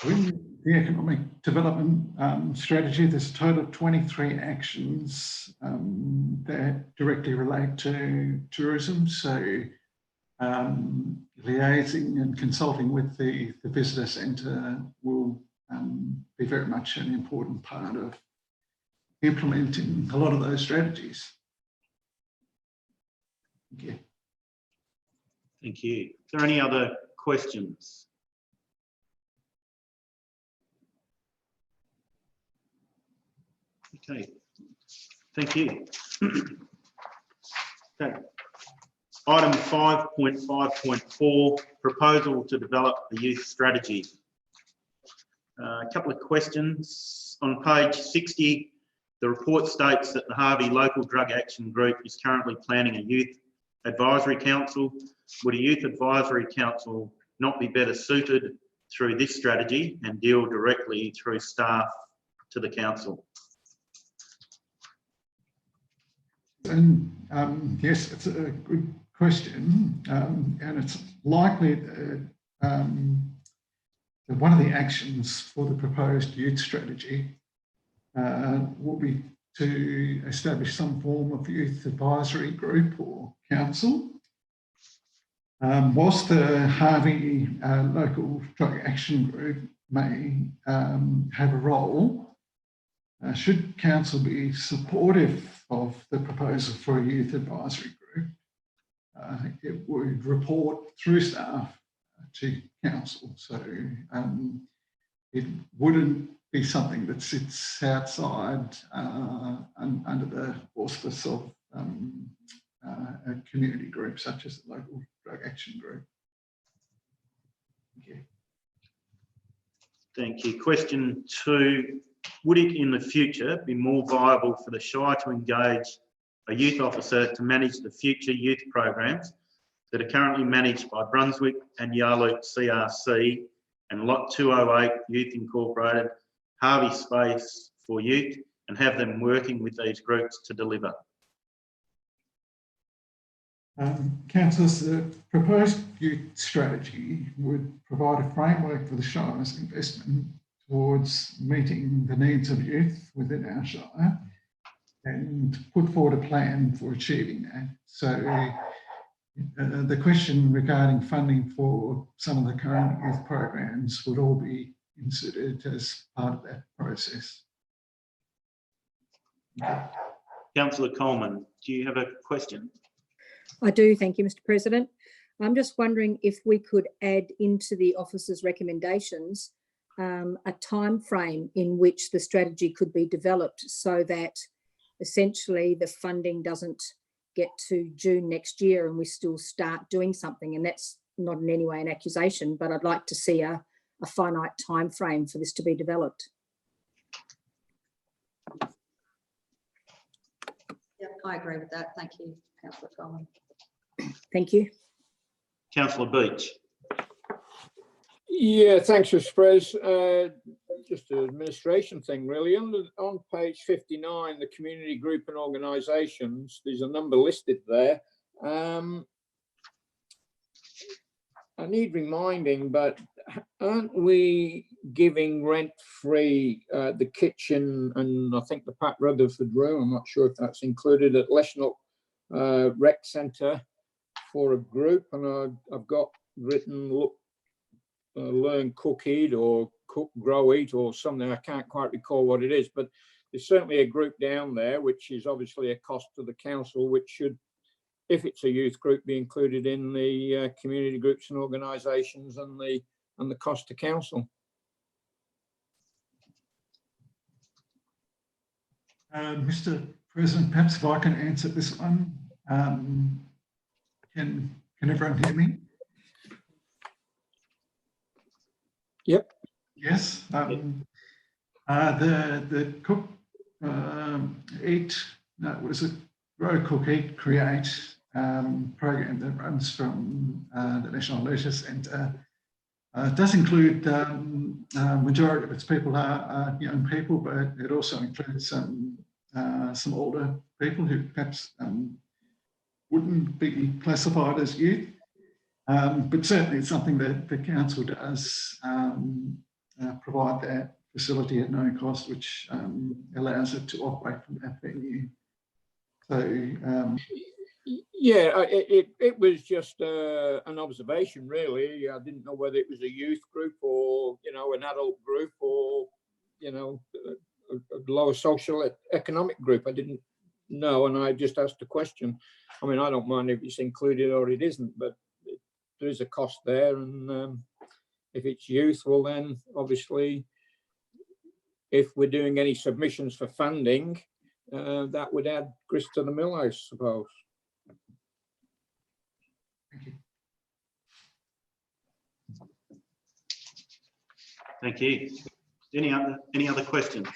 In the economic development strategy, there's a total of 23 actions that directly relate to tourism. So liaising and consulting with the visitor centre will be very much an important part of implementing a lot of those strategies. Thank you. Thank you. Is there any other questions? Okay, thank you. Okay. Item 5.5.4, proposal to develop the youth strategy. A couple of questions. On page 60, the report states that the Harvey Local Drug Action Group is currently planning a youth advisory council. Would a youth advisory council not be better suited through this strategy and deal directly through staff to the council? And yes, it's a good question, and it's likely that one of the actions for the proposed youth strategy will be to establish some form of youth advisory group or council. Whilst the Harvey Local Drug Action Group may have a role, should council be supportive of the proposal for a youth advisory group, it would report through staff to council. So it wouldn't be something that sits outside under the auspice of a community group such as the Local Drug Action Group. Thank you. Thank you. Question 2, would it in the future be more viable for the Shire to engage a youth officer to manage the future youth programs that are currently managed by Brunswick and Yarloop CRC and Lot 208 Youth Incorporated, Harvey Space for Youth, and have them working with these groups to deliver? Councillors, the proposed youth strategy would provide a framework for the Shire's investment towards meeting the needs of youth within our Shire and put forward a plan for achieving that. So the question regarding funding for some of the current youth programs would all be considered as part of that process. Councillor Coleman, do you have a question? I do, thank you, Mr. President. I'm just wondering if we could add into the officer's recommendations a time frame in which the strategy could be developed, so that essentially the funding doesn't get to June next year and we still start doing something. And that's not in any way an accusation, but I'd like to see a finite time frame for this to be developed. Yeah, I agree with that. Thank you, Councillor Coleman. Thank you. Councillor Beach. Yeah, thanks, Mr. Pres. Just an administration thing, really. On page 59, the community group and organisations, there's a number listed there. I need reminding, but aren't we giving rent-free the kitchen and I think the Pat Rutherford room? I'm not sure if that's included at Leishnell Rec Centre for a group, and I've got written, look, learn, cook, eat, or cook, grow, eat, or something. I can't quite recall what it is, but there's certainly a group down there, which is obviously a cost to the council, which should, if it's a youth group, be included in the community groups and organisations and the cost to council. Mr. President, perhaps if I can answer this one. Can everyone hear me? Yep. Yes. The cook, eat, no, what is it? Grow, cook, eat, create program that runs from the National Leisure Centre does include majority of its people are young people, but it also includes some older people who perhaps wouldn't be classified as youth. But certainly it's something that the council does provide that facility at no cost, which allows it to operate from that venue. So yeah, it was just an observation, really. I didn't know whether it was a youth group or, you know, an adult group or, you know, a lower social economic group. I didn't know, and I just asked a question. I mean, I don't mind if it's included or it isn't, but there is a cost there, and if it's youth, well then obviously if we're doing any submissions for funding, that would add grist to the mill, I suppose. Thank you. Any other questions?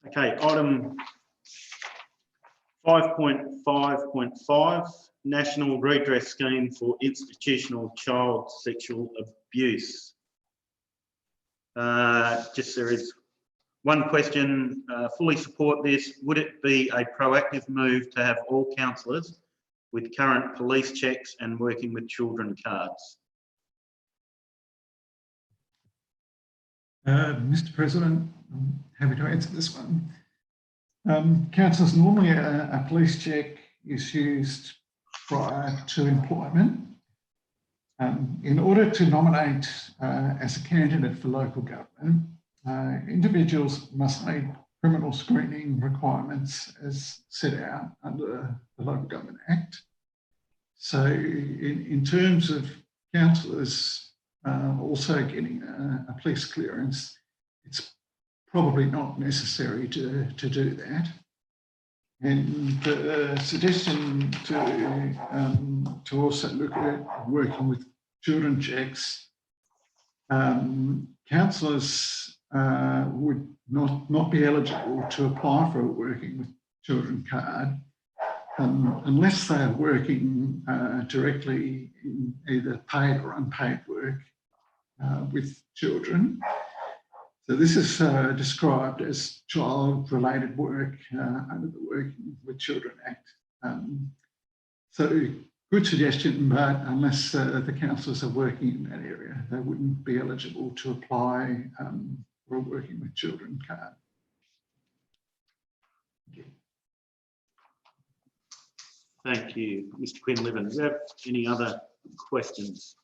Okay, item 5.5.5, National Redress Scheme for Institutional Child Sexual Abuse. Just there is one question, fully support this. Would it be a proactive move to have all councillors with current police checks and working with children cards? Mr. President, I'm happy to answer this one. Councillors, normally a police check is used prior to employment. In order to nominate as a candidate for local government, individuals must meet criminal screening requirements as set out under the Local Government Act. So in terms of councillors also getting a police clearance, it's probably not necessary to do that. And the suggestion to also look at working with children checks, councillors would not be eligible to apply for a working with children card unless they are working directly in either paid or unpaid work with children. So this is described as child-related work under the Working with Children Act. So good suggestion, but unless the councillors are working in that area, they wouldn't be eligible to apply for a Working with Children card. Thank you, Mr. Quinlivan. Do you have any other questions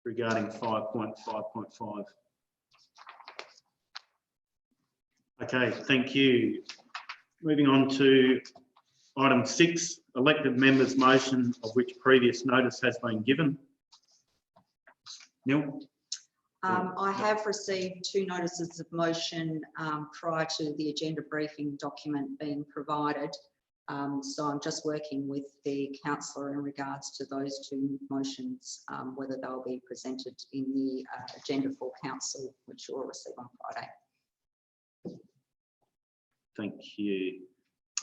regarding 5.5.5? Okay, thank you. Moving on to item 6, elected members' motion, of which previous notice has been given. Neil? I have received 2 notices of motion prior to the agenda briefing document being provided. So I'm just working with the councillor in regards to those 2 motions, whether they'll be presented in the agenda for council, which you'll receive on Friday. Thank you.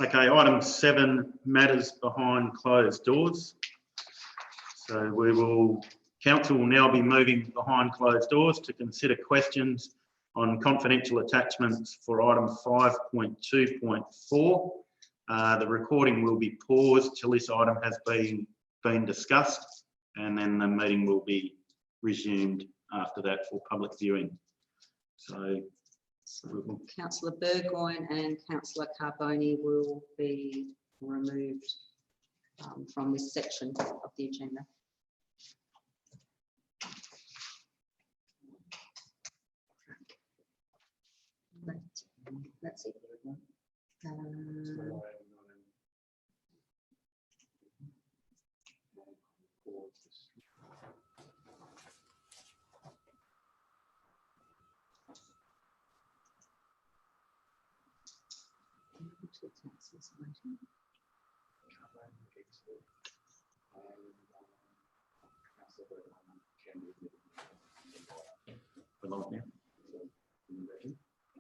Okay, item 7, matters behind closed doors. So council will now be moving behind closed doors to consider questions on confidential attachments for item 5.2.4. The recording will be paused till this item has been discussed, and then the meeting will be resumed after that for public viewing. So Councillor Burgoyne and Councillor Carboni will be removed from this section of the agenda. That's it.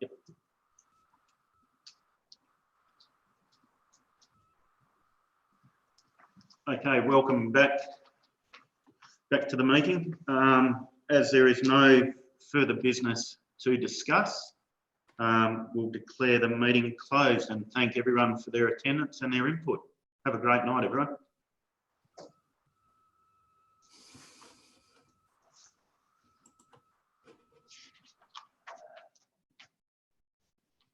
Yep. Okay, welcome back to the meeting. As there is no further business to discuss, we'll declare the meeting closed and thank everyone for their attendance and their input. Have a great night, everyone.